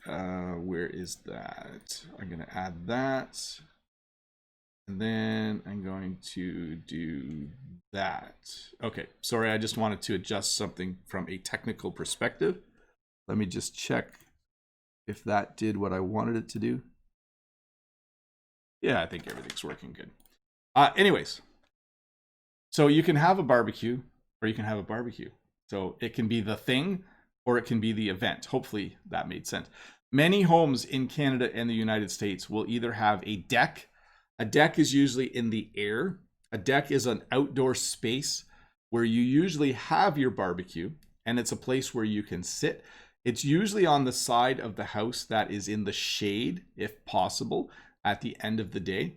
Where is that? I'm going to add that. And then I'm going to do that. Okay, sorry, I just wanted to adjust something from a technical perspective. Let me just check if that did what I wanted it to do. Yeah, I think everything's working good. Anyways, so you can have a barbecue or you can have a barbecue. So it can be the thing or it can be the event. Hopefully that made sense. Many homes in Canada and the United States will either have a deck. A deck is usually in the air. A deck is an outdoor space where you usually have your barbecue, and it's a place where you can sit. It's usually on the side of the house that is in the shade, if possible, at the end of the day.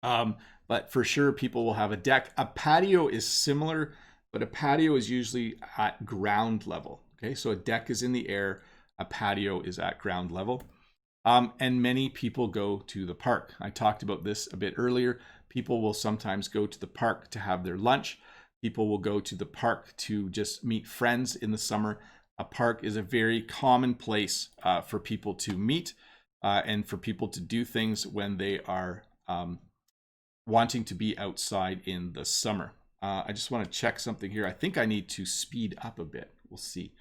But for sure, people will have a deck. A patio is similar, but a patio is usually at ground level. Okay, so a deck is in the air, a patio is at ground level. And many people go to the park. I talked about this a bit earlier. People will sometimes go to the park to have their lunch. People will go to the park to just meet friends in the summer. A park is a very common place for people to meet and for people to do things when they are wanting to be outside in the summer. I just want to check something here. I think I need to speed up a bit. We'll see.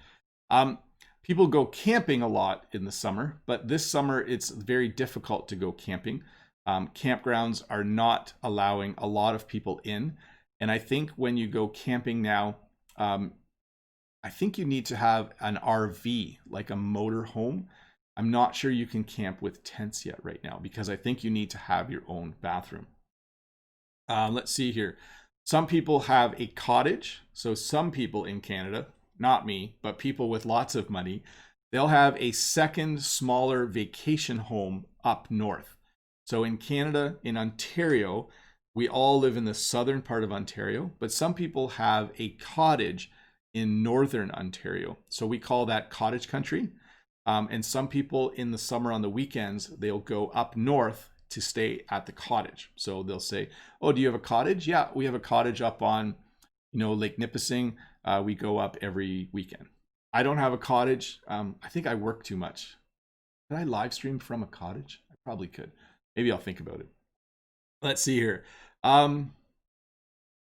People go camping a lot in the summer, but this summer it's very difficult to go camping. Campgrounds are not allowing a lot of people in. And I think when you go camping now, I think you need to have an RV, like a motor home. I'm not sure you can camp with tents yet right now because I think you need to have your own bathroom. Let's see here. Some people have a cottage. So some people in Canada, not me, but people with lots of money, they'll have a second smaller vacation home up north. So in Canada, in Ontario, we all live in the southern part of Ontario, but some people have a cottage in northern Ontario. So we call that cottage country. And some people in the summer on the weekends, they'll go up north to stay at the cottage. So they'll say, oh, do you have a cottage? Yeah, we have a cottage up on, Lake Nipissing. We go up every weekend. I don't have a cottage. I think I work too much. Could I live stream from a cottage? I probably could. Maybe I'll think about it. Let's see here.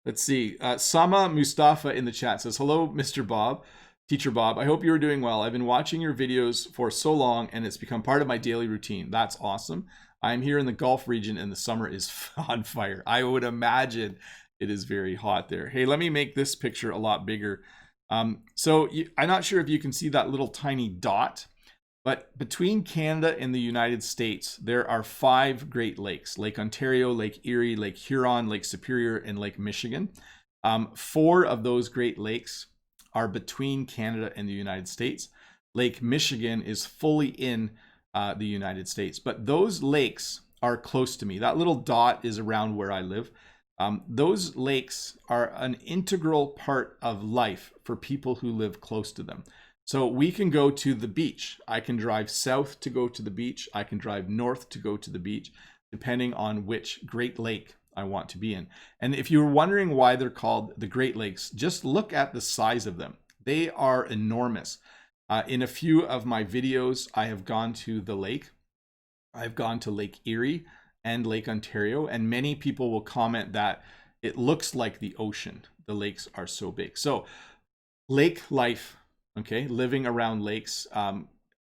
Let's see. Sama Mustafa in the chat says, hello, Mr. Bob, Teacher Bob. I hope you are doing well. I've been watching your videos for so long and it's become part of my daily routine. That's awesome. I'm here in the Gulf region and the summer is on fire. I would imagine it is very hot there. Hey, let me make this picture a lot bigger. I'm not sure if you can see that little tiny dot, but between Canada and the United States, there are 5 Great Lakes: Lake Ontario, Lake Erie, Lake Huron, Lake Superior, and Lake Michigan. 4 of those Great Lakes are between Canada and the United States. Lake Michigan is fully in the United States, but those lakes are close to me. That little dot is around where I live. Those lakes are an integral part of life for people who live close to them. So we can go to the beach. I can drive south to go to the beach. I can drive north to go to the beach, depending on which Great Lake I want to be in. And if you're wondering why they're called the Great Lakes, just look at the size of them. They are enormous. In a few of my videos, I have gone to the lake. I've gone to Lake Erie and Lake Ontario, and many people will comment that it looks like the ocean. The lakes are so big. So lake life, okay, living around lakes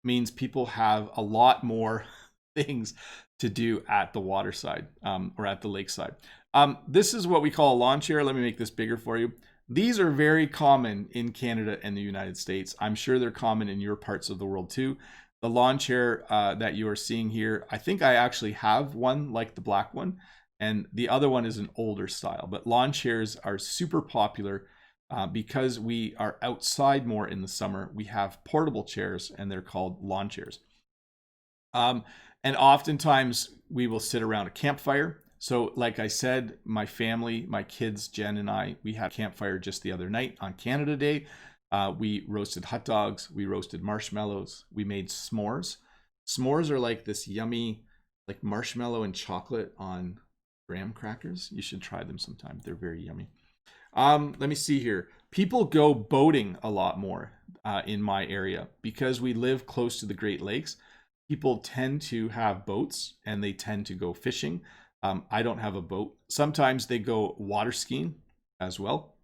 means people have a lot more things to do at the waterside or at the lakeside. This is what we call a lawn chair. Let me make this bigger for you. These are very common in Canada and the United States. I'm sure they're common in your parts of the world too. The lawn chair that you are seeing here, I think I actually have one like the black one, and the other one is an older style. But lawn chairs are super popular because we are outside more in the summer. We have portable chairs, and they're called lawn chairs. And oftentimes we will sit around a campfire. So like I said, my family, my kids, Jen and I, we had a campfire just the other night on Canada Day. We roasted hot dogs, we roasted marshmallows, we made s'mores. S'mores are like this yummy, like marshmallow and chocolate on graham crackers. You should try them sometime. They're very yummy. Let me see here. People go boating a lot more in my area because we live close to the Great Lakes. People tend to have boats and they tend to go fishing. I don't have a boat. Sometimes they go water skiing as well.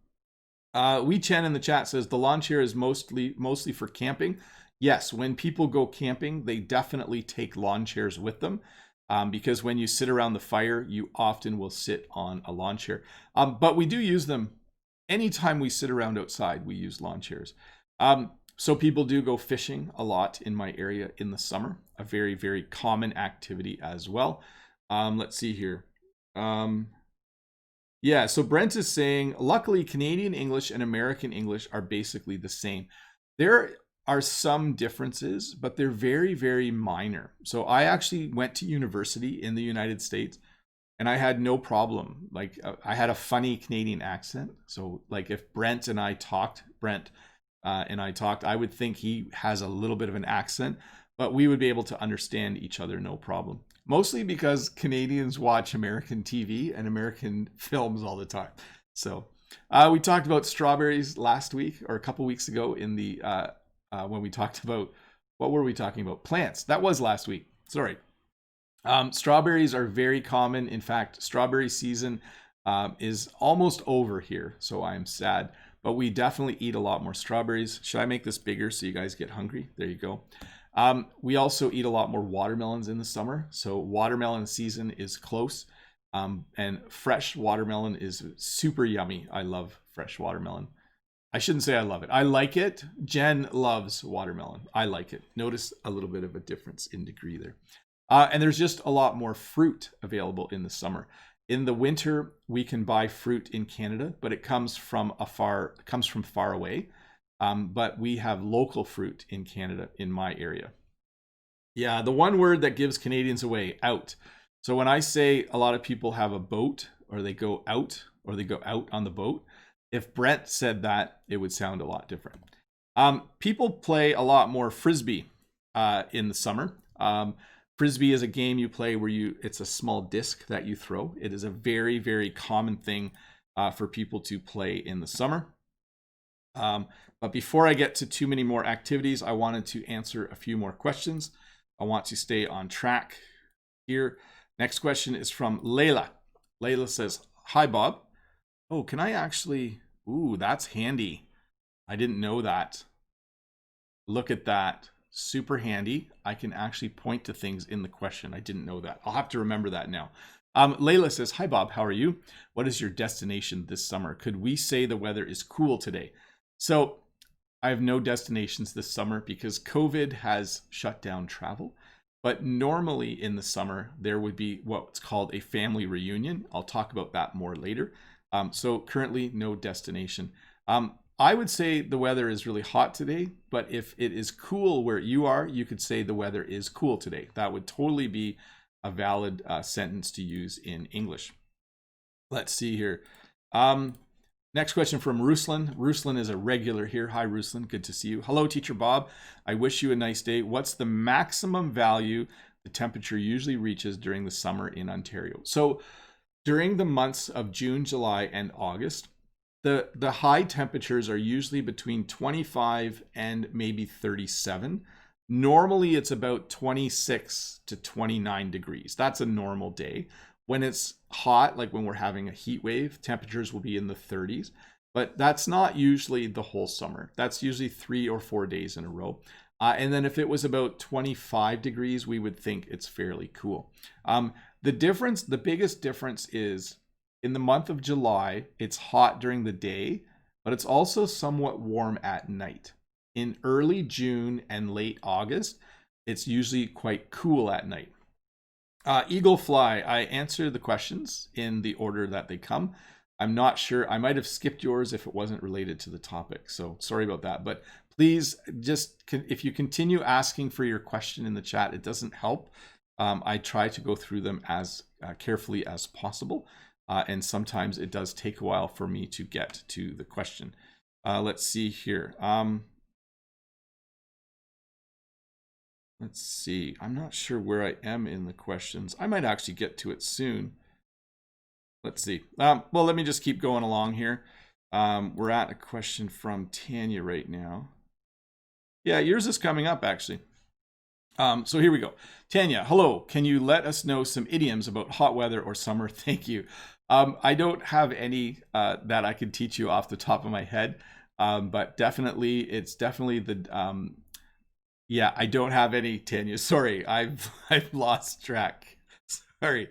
Wee Chen in the chat says the lawn chair is mostly for camping. Yes, when people go camping, they definitely take lawn chairs with them because when you sit around the fire, you often will sit on a lawn chair. But we do use them anytime we sit around outside. We use lawn chairs. So people do go fishing a lot in my area in the summer, a very, very common activity as well. Let's see here. Yeah, so Brent is saying, luckily, Canadian English and American English are basically the same. There are some differences, but they're very, very minor. So I actually went to university in the United States and I had no problem. Like I had a funny Canadian accent. So like if Brent and I talked, I would think he has a little bit of an accent, but we would be able to understand each other no problem. Mostly because Canadians watch American TV and American films all the time. So we talked about strawberries last week or a couple weeks ago in the when we talked about, what were we talking about? Plants. That was last week. Sorry. Strawberries are very common. In fact, strawberry season is almost over here. So I'm sad. But we definitely eat a lot more strawberries. Should I make this bigger so you guys get hungry? There you go. We also eat a lot more watermelons in the summer. So watermelon season is close. And fresh watermelon is super yummy. I love fresh watermelon. I shouldn't say I love it. I like it. Jen loves watermelon. I like it. Notice a little bit of a difference in degree there. And there's just a lot more fruit available in the summer. In the winter, we can buy fruit in Canada, but it comes from far away. But we have local fruit in Canada in my area. Yeah, the one word that gives Canadians away, out. So when I say a lot of people have a boat or they go out on the boat, if Brent said that, it would sound a lot different. People play a lot more frisbee in the summer. Frisbee is a game you play where it's a small disc that you throw. It is a very, very common thing for people to play in the summer. But before I get to too many more activities, I wanted to answer a few more questions. I want to stay on track here. Next question is from Layla. Layla says, hi, Bob. Oh, can I actually... Ooh, that's handy. I didn't know that. Look at that. Super handy. I can actually point to things in the question. I didn't know that. I'll have to remember that now. Layla says, hi, Bob. How are you? What is your destination this summer? Could we say the weather is cool today? So I have no destinations this summer because COVID has shut down travel. But normally in the summer, there would be what's called a family reunion. I'll talk about that more later. So currently no destination. I would say the weather is really hot today, but if it is cool where you are, you could say the weather is cool today. That would totally be a valid sentence to use in English. Let's see here. Next question from Ruslan. Ruslan is a regular here. Hi, Ruslan. Good to see you. Hello, Teacher Bob. I wish you a nice day. What's the maximum value the temperature usually reaches during the summer in Ontario? So during the months of June, July, and August, the high temperatures are usually between 25 and maybe 37. Normally, it's about 26 to 29 degrees. That's a normal day. When it's hot, like when we're having a heat wave, temperatures will be in the 30s. But that's not usually the whole summer. That's usually 3 or 4 days in a row. And then if it was about 25 degrees, we would think it's fairly cool. The biggest difference is in the month of July, it's hot during the day, but it's also somewhat warm at night. In early June and late August, it's usually quite cool at night. Eagle Fly, I answer the questions in the order that they come. I'm not sure. I might have skipped yours if it wasn't related to the topic. So sorry about that. But please, if you continue asking for your question in the chat, it doesn't help. I try to go through them as carefully as possible. And sometimes it does take a while for me to get to the question. Let's see here. Let's see. I'm not sure where I am in the questions. I might actually get to it soon. Let's see. Well, let me just keep going along here. We're at a question from Tanya right now. Yeah, yours is coming up, actually. So here we go. Tanya, hello. Can you let us know some idioms about hot weather or summer? Thank you. I don't have any that I can teach you off the top of my head, but it's definitely the... yeah, I don't have any, Tanya. Sorry, I've lost track. Sorry.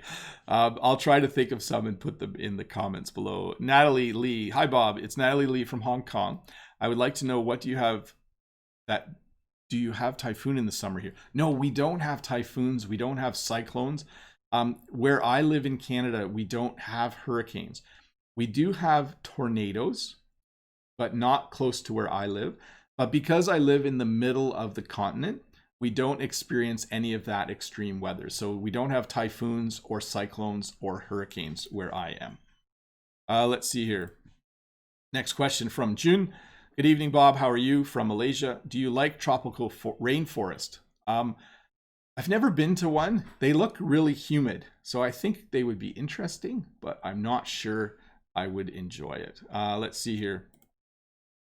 I'll try to think of some and put them in the comments below. Natalie Lee. Hi, Bob. It's Natalie Lee from Hong Kong. I would like to know, do you have typhoon in the summer here? No, we don't have typhoons. We don't have cyclones. Where I live in Canada, we don't have hurricanes. We do have tornadoes, but not close to where I live. But because I live in the middle of the continent, we don't experience any of that extreme weather. So we don't have typhoons or cyclones or hurricanes where I am. Let's see here. Next question from June. Good evening, Bob. How are you? From Malaysia. Do you like tropical rainforest? I've never been to one. They look really humid. So I think they would be interesting, but I'm not sure I would enjoy it. Let's see here.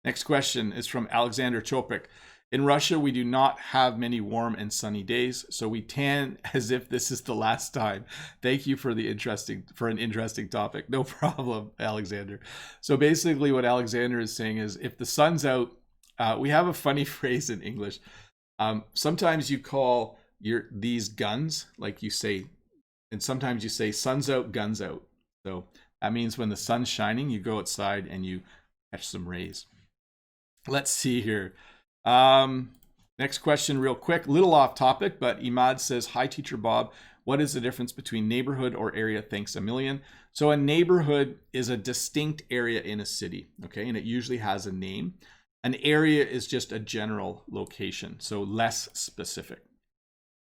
Next question is from Alexander Chopik. In Russia, we do not have many warm and sunny days, so we tan as if this is the last time. Thank you for an interesting topic. No problem, Alexander. So basically what Alexander is saying is if the sun's out, we have a funny phrase in English. Sometimes you call these guns, like you say, and sometimes you say sun's out, guns out. So that means when the sun's shining, you go outside and you catch some rays. Let's see here. Next question real quick, little off topic, but Imad says, hi, Teacher Bob. What is the difference between neighborhood or area? Thanks a million. So a neighborhood is a distinct area in a city, okay? And it usually has a name. An area is just a general location, so less specific.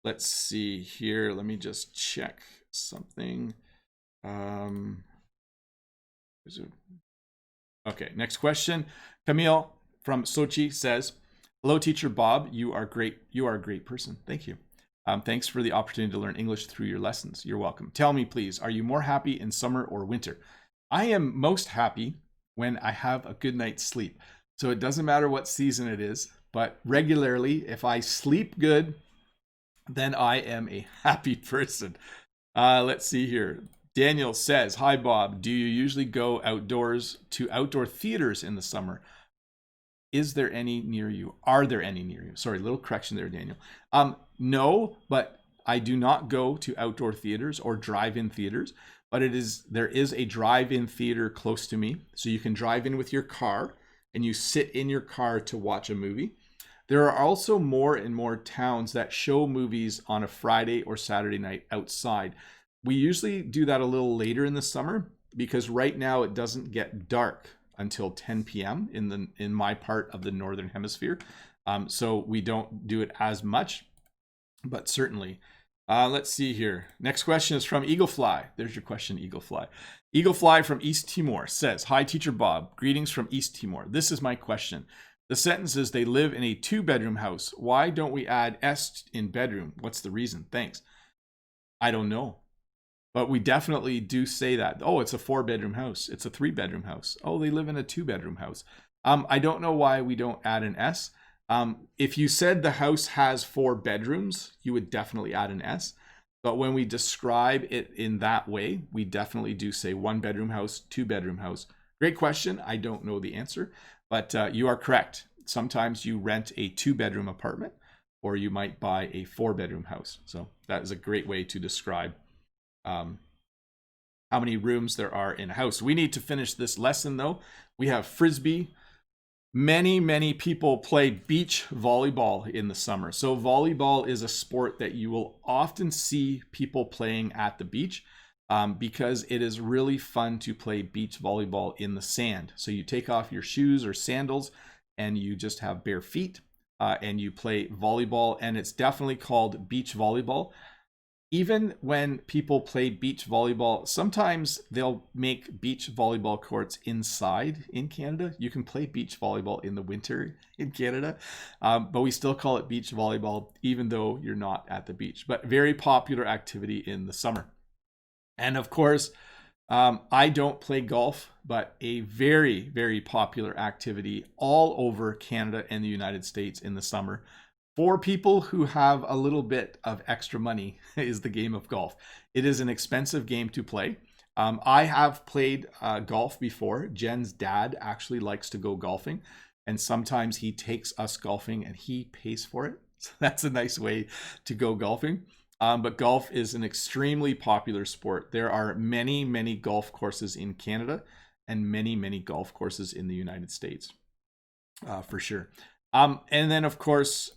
Let's see here. Let me just check something. Okay, next question. Camille from Sochi says, hello, Teacher Bob. You are great. You are a great person. Thank you. Thanks for the opportunity to learn English through your lessons. You're welcome. Tell me, please, are you more happy in summer or winter? I am most happy when I have a good night's sleep. So it doesn't matter what season it is, but regularly, if I sleep good, then I am a happy person. Let's see here. Daniel says, hi, Bob. Do you usually go outdoors to outdoor theaters in the summer? Is there any near you? Are there any near you? Sorry, little correction there, Daniel. No, but I do not go to outdoor theaters or drive-in theaters, but there is a drive-in theater close to me. So you can drive in with your car and you sit in your car to watch a movie. There are also more and more towns that show movies on a Friday or Saturday night outside. We usually do that a little later in the summer because right now it doesn't get dark until 10 p.m. in my part of the northern hemisphere. So we don't do it as much, but certainly Let's see here. Next question is from Eaglefly. There's your question, Eaglefly. Eaglefly from East Timor says, "Hi, Teacher Bob. Greetings from East Timor. This is my question. The sentence is they live in a 2-bedroom house. Why don't we add S in bedroom? What's the reason? Thanks." I don't know. But we definitely do say that. Oh, it's a 4-bedroom house. It's a 3-bedroom house. Oh, they live in a 2-bedroom house. I don't know why we don't add an S. If you said the house has 4 bedrooms, you would definitely add an S. But when we describe it in that way, we definitely do say 1-bedroom house, 2-bedroom house. Great question. I don't know the answer, but you are correct. Sometimes you rent a 2-bedroom apartment, or you might buy a 4-bedroom house. So that is a great way to describe how many rooms there are in a house. We need to finish this lesson though. We have frisbee. Many people play beach volleyball in the summer. So volleyball is a sport that you will often see people playing at the beach because it is really fun to play beach volleyball in the sand. So you take off your shoes or sandals and you just have bare feet and you play volleyball, and it's definitely called beach volleyball. Even when people play beach volleyball, sometimes they'll make beach volleyball courts inside in Canada. You can play beach volleyball in the winter in Canada, but we still call it beach volleyball, even though you're not at the beach. But very popular activity in the summer. And of course, I don't play golf, but a very popular activity all over Canada and the United States in the summer for people who have a little bit of extra money is the game of golf. It is an expensive game to play. I have played golf before. Jen's dad actually likes to go golfing, and sometimes he takes us golfing and he pays for it. So that's a nice way to go golfing. But golf is an extremely popular sport. There are many golf courses in Canada and many golf courses in the United States, for sure. And then, of course,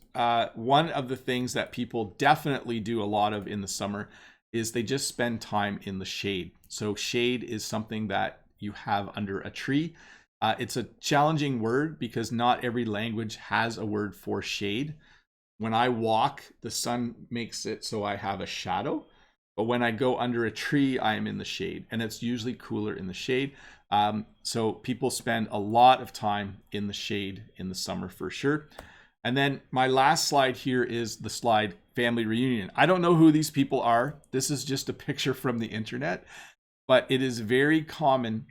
one of the things that people definitely do a lot of in the summer is they just spend time in the shade. So shade is something that you have under a tree. It's a challenging word because not every language has a word for shade. When I walk, the sun makes it so I have a shadow. But when I go under a tree, I am in the shade, and it's usually cooler in the shade. So people spend a lot of time in the shade in the summer for sure. And then my last slide here is the slide family reunion. I don't know who these people are. This is just a picture from the internet, but it is very common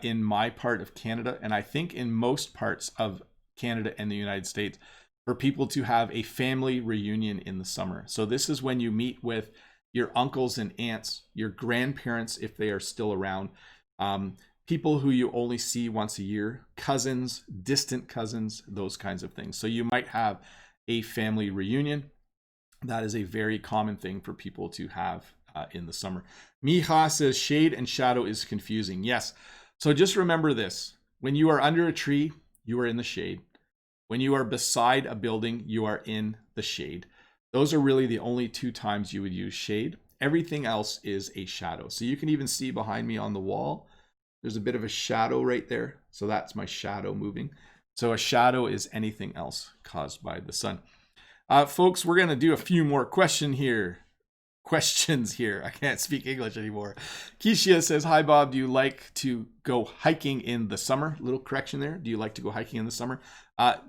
in my part of Canada, and I think in most parts of Canada and the United States, for people to have a family reunion in the summer. So this is when you meet with your uncles and aunts, your grandparents, if they are still around, people who you only see once a year, cousins, distant cousins, those kinds of things. So you might have a family reunion. That is a very common thing for people to have in the summer. Miha says shade and shadow is confusing. Yes. So just remember this. When you are under a tree, you are in the shade. When you are beside a building, you are in the shade. Those are really the only 2 times you would use shade. Everything else is a shadow. So you can even see behind me on the wall, there's a bit of a shadow right there. So that's my shadow moving. So a shadow is anything else caused by the sun. Folks, we're going to do a few more questions here. I can't speak English anymore. Keisha says, "Hi, Bob. Do you like to go hiking in the summer?" Little correction there. Do you like to go hiking in the summer?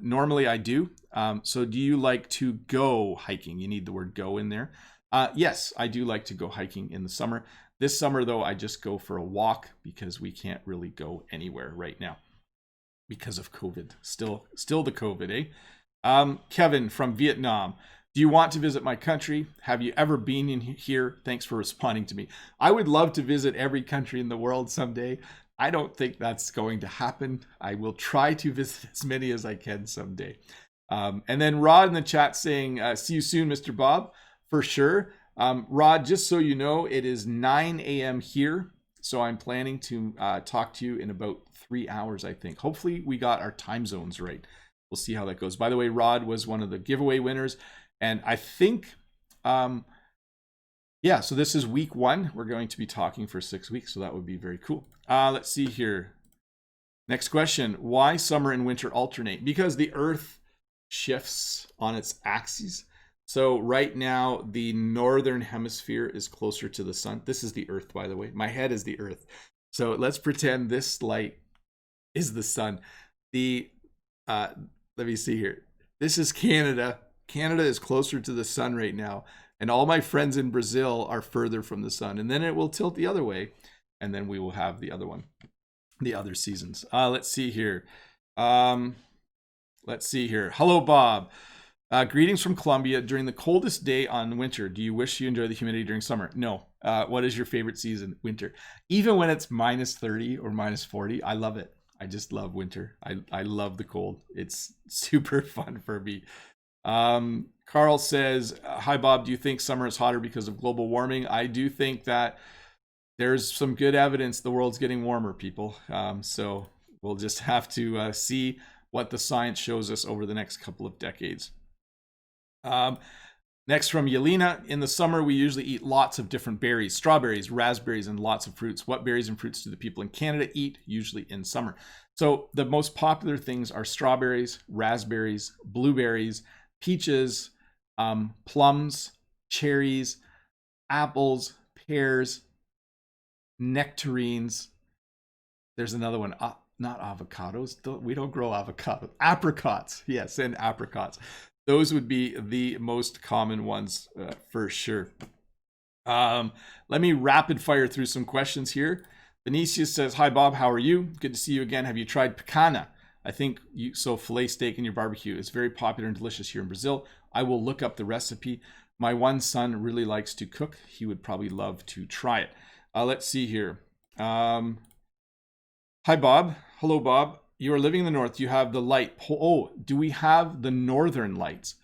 Normally I do. So do you like to go hiking? You need the word go in there. Yes, I do like to go hiking in the summer. This summer, though, I just go for a walk because we can't really go anywhere right now because of COVID. Still the COVID, eh? Kevin from Vietnam. "Do you want to visit my country? Have you ever been in here? Thanks for responding to me." I would love to visit every country in the world someday. I don't think that's going to happen. I will try to visit as many as I can someday. And then Rod in the chat saying, "See you soon, Mr. Bob." For sure. Rod, just so you know, it is 9 a.m. here. So I'm planning to talk to you in about 3 hours, I think. Hopefully we got our time zones right. We'll see how that goes. By the way, Rod was one of the giveaway winners. And I think, yeah, so this is week 1. We're going to be talking for 6 weeks. So that would be very cool. Let's see here. Next question. Why summer and winter alternate? Because the Earth shifts on its axis. So right now, the northern hemisphere is closer to the sun. This is the Earth, by the way. My head is the Earth. So let's pretend this light is the sun. The let me see here. This is Canada. Canada is closer to the sun right now, and all my friends in Brazil are further from the sun. And then it will tilt the other way, and then we will have the other one, the other seasons. Let's see here. Let's see here. Hello, Bob. Greetings from Colombia. During the coldest day on winter, do you wish you enjoy the humidity during summer? No. What is your favorite season? Winter. Even when it's minus 30 or minus 40, I love it. I just love winter. I love the cold. It's super fun for me. Carl says, hi, Bob. Do you think summer is hotter because of global warming? I do think that there's some good evidence the world's getting warmer, people. So we'll just have to see what the science shows us over the next couple of decades. Next from Yelena, in the summer, we usually eat lots of different berries, strawberries, raspberries, and lots of fruits. What berries and fruits do the people in Canada eat usually in summer? So the most popular things are strawberries, raspberries, blueberries, peaches, plums, cherries, apples, pears, nectarines. There's another one, not avocados. We don't grow avocados. Apricots, yes, and apricots. Those would be the most common ones for sure. Let me rapid fire through some questions here. Benicia says, hi, Bob. How are you? Good to see you again. Have you tried picana? I think so filet steak in your barbecue is very popular and delicious here in Brazil. I will look up the recipe. My one son really likes to cook. He would probably love to try it. Let's see here. Hi, Bob. Hello, Bob. You are living in the north. You have the light. Oh, do we have the northern lights?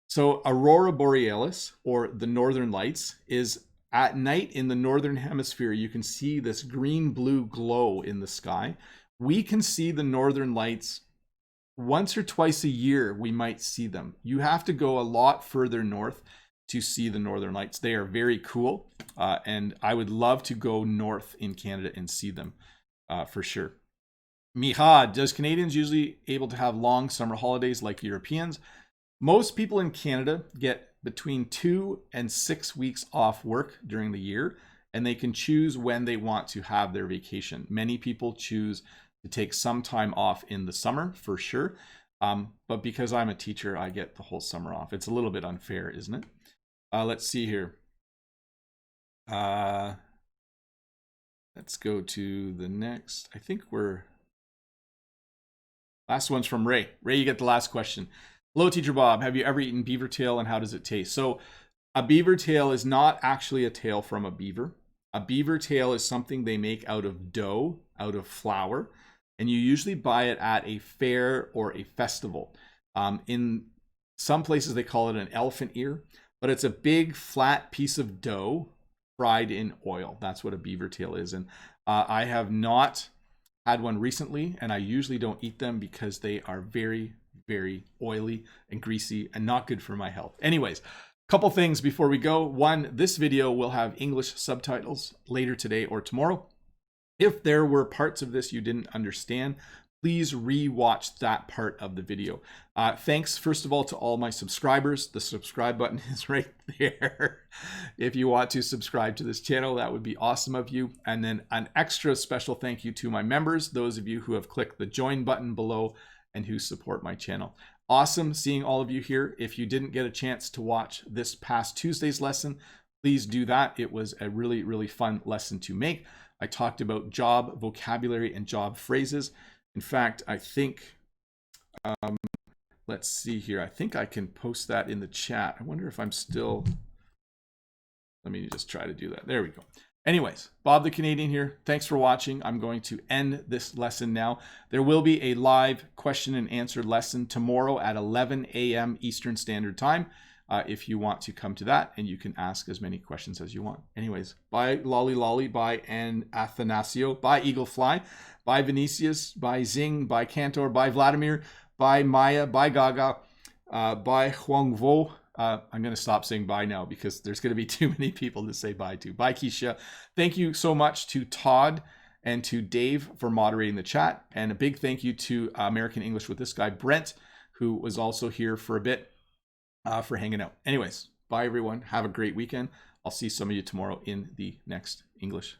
So Aurora Borealis, or the northern lights, is at night in the northern hemisphere. You can see this green-blue glow in the sky. We can see the northern lights once or twice a year. We might see them. You have to go a lot further north to see the northern lights. They are very cool, and I would love to go north in Canada and see them for sure. Mihad, does Canadians usually able to have long summer holidays like Europeans? Most people in Canada get between 2 and 6 weeks off work during the year, and they can choose when they want to have their vacation. Many people choose to take some time off in the summer for sure. But because I'm a teacher, I get the whole summer off. It's a little bit unfair, isn't it? Let's see here. Let's go to the next. I think last one's from Ray. Ray, you get the last question. Hello, Teacher Bob. Have you ever eaten beaver tail and how does it taste? So a beaver tail is not actually a tail from a beaver. A beaver tail is something they make out of dough, out of flour, and you usually buy it at a fair or a festival. In some places they call it an elephant ear, but it's a big flat piece of dough fried in oil. That's what a beaver tail is. And I have not had one recently, and I usually don't eat them because they are very, very oily and greasy and not good for my health. Anyways, couple things before we go. One, this video will have English subtitles later today or tomorrow. If there were parts of this you didn't understand, please re-watch that part of the video. Thanks, first of all, to all my subscribers. The subscribe button is right there. If you want to subscribe to this channel, that would be awesome of you. And then an extra special thank you to my members, those of you who have clicked the join button below and who support my channel. Awesome seeing all of you here. If you didn't get a chance to watch this past Tuesday's lesson, please do that. It was a really, really fun lesson to make. I talked about job vocabulary and job phrases. In fact, I think, let's see here. I think I can post that in the chat. I wonder if I'm still, let me just try to do that. There we go. Anyways, Bob the Canadian here. Thanks for watching. I'm going to end this lesson now. There will be a live question and answer lesson tomorrow at 11 a.m. Eastern Standard Time. If you want to come to that, and you can ask as many questions as you want. Anyways, bye Lolly Lolly, bye and Athanasio, bye Eagle Fly, bye Vinicius, bye Zing, bye Cantor, bye Vladimir, bye Maya, bye Gaga, bye Huang Vo. I'm going to stop saying bye now because there's going to be too many people to say bye to. Bye Keisha. Thank you so much to Todd and to Dave for moderating the chat. And a big thank you to American English with this guy, Brent, who was also here for a bit. for hanging out. Anyways, bye everyone. Have a great weekend. I'll see some of you tomorrow in the next English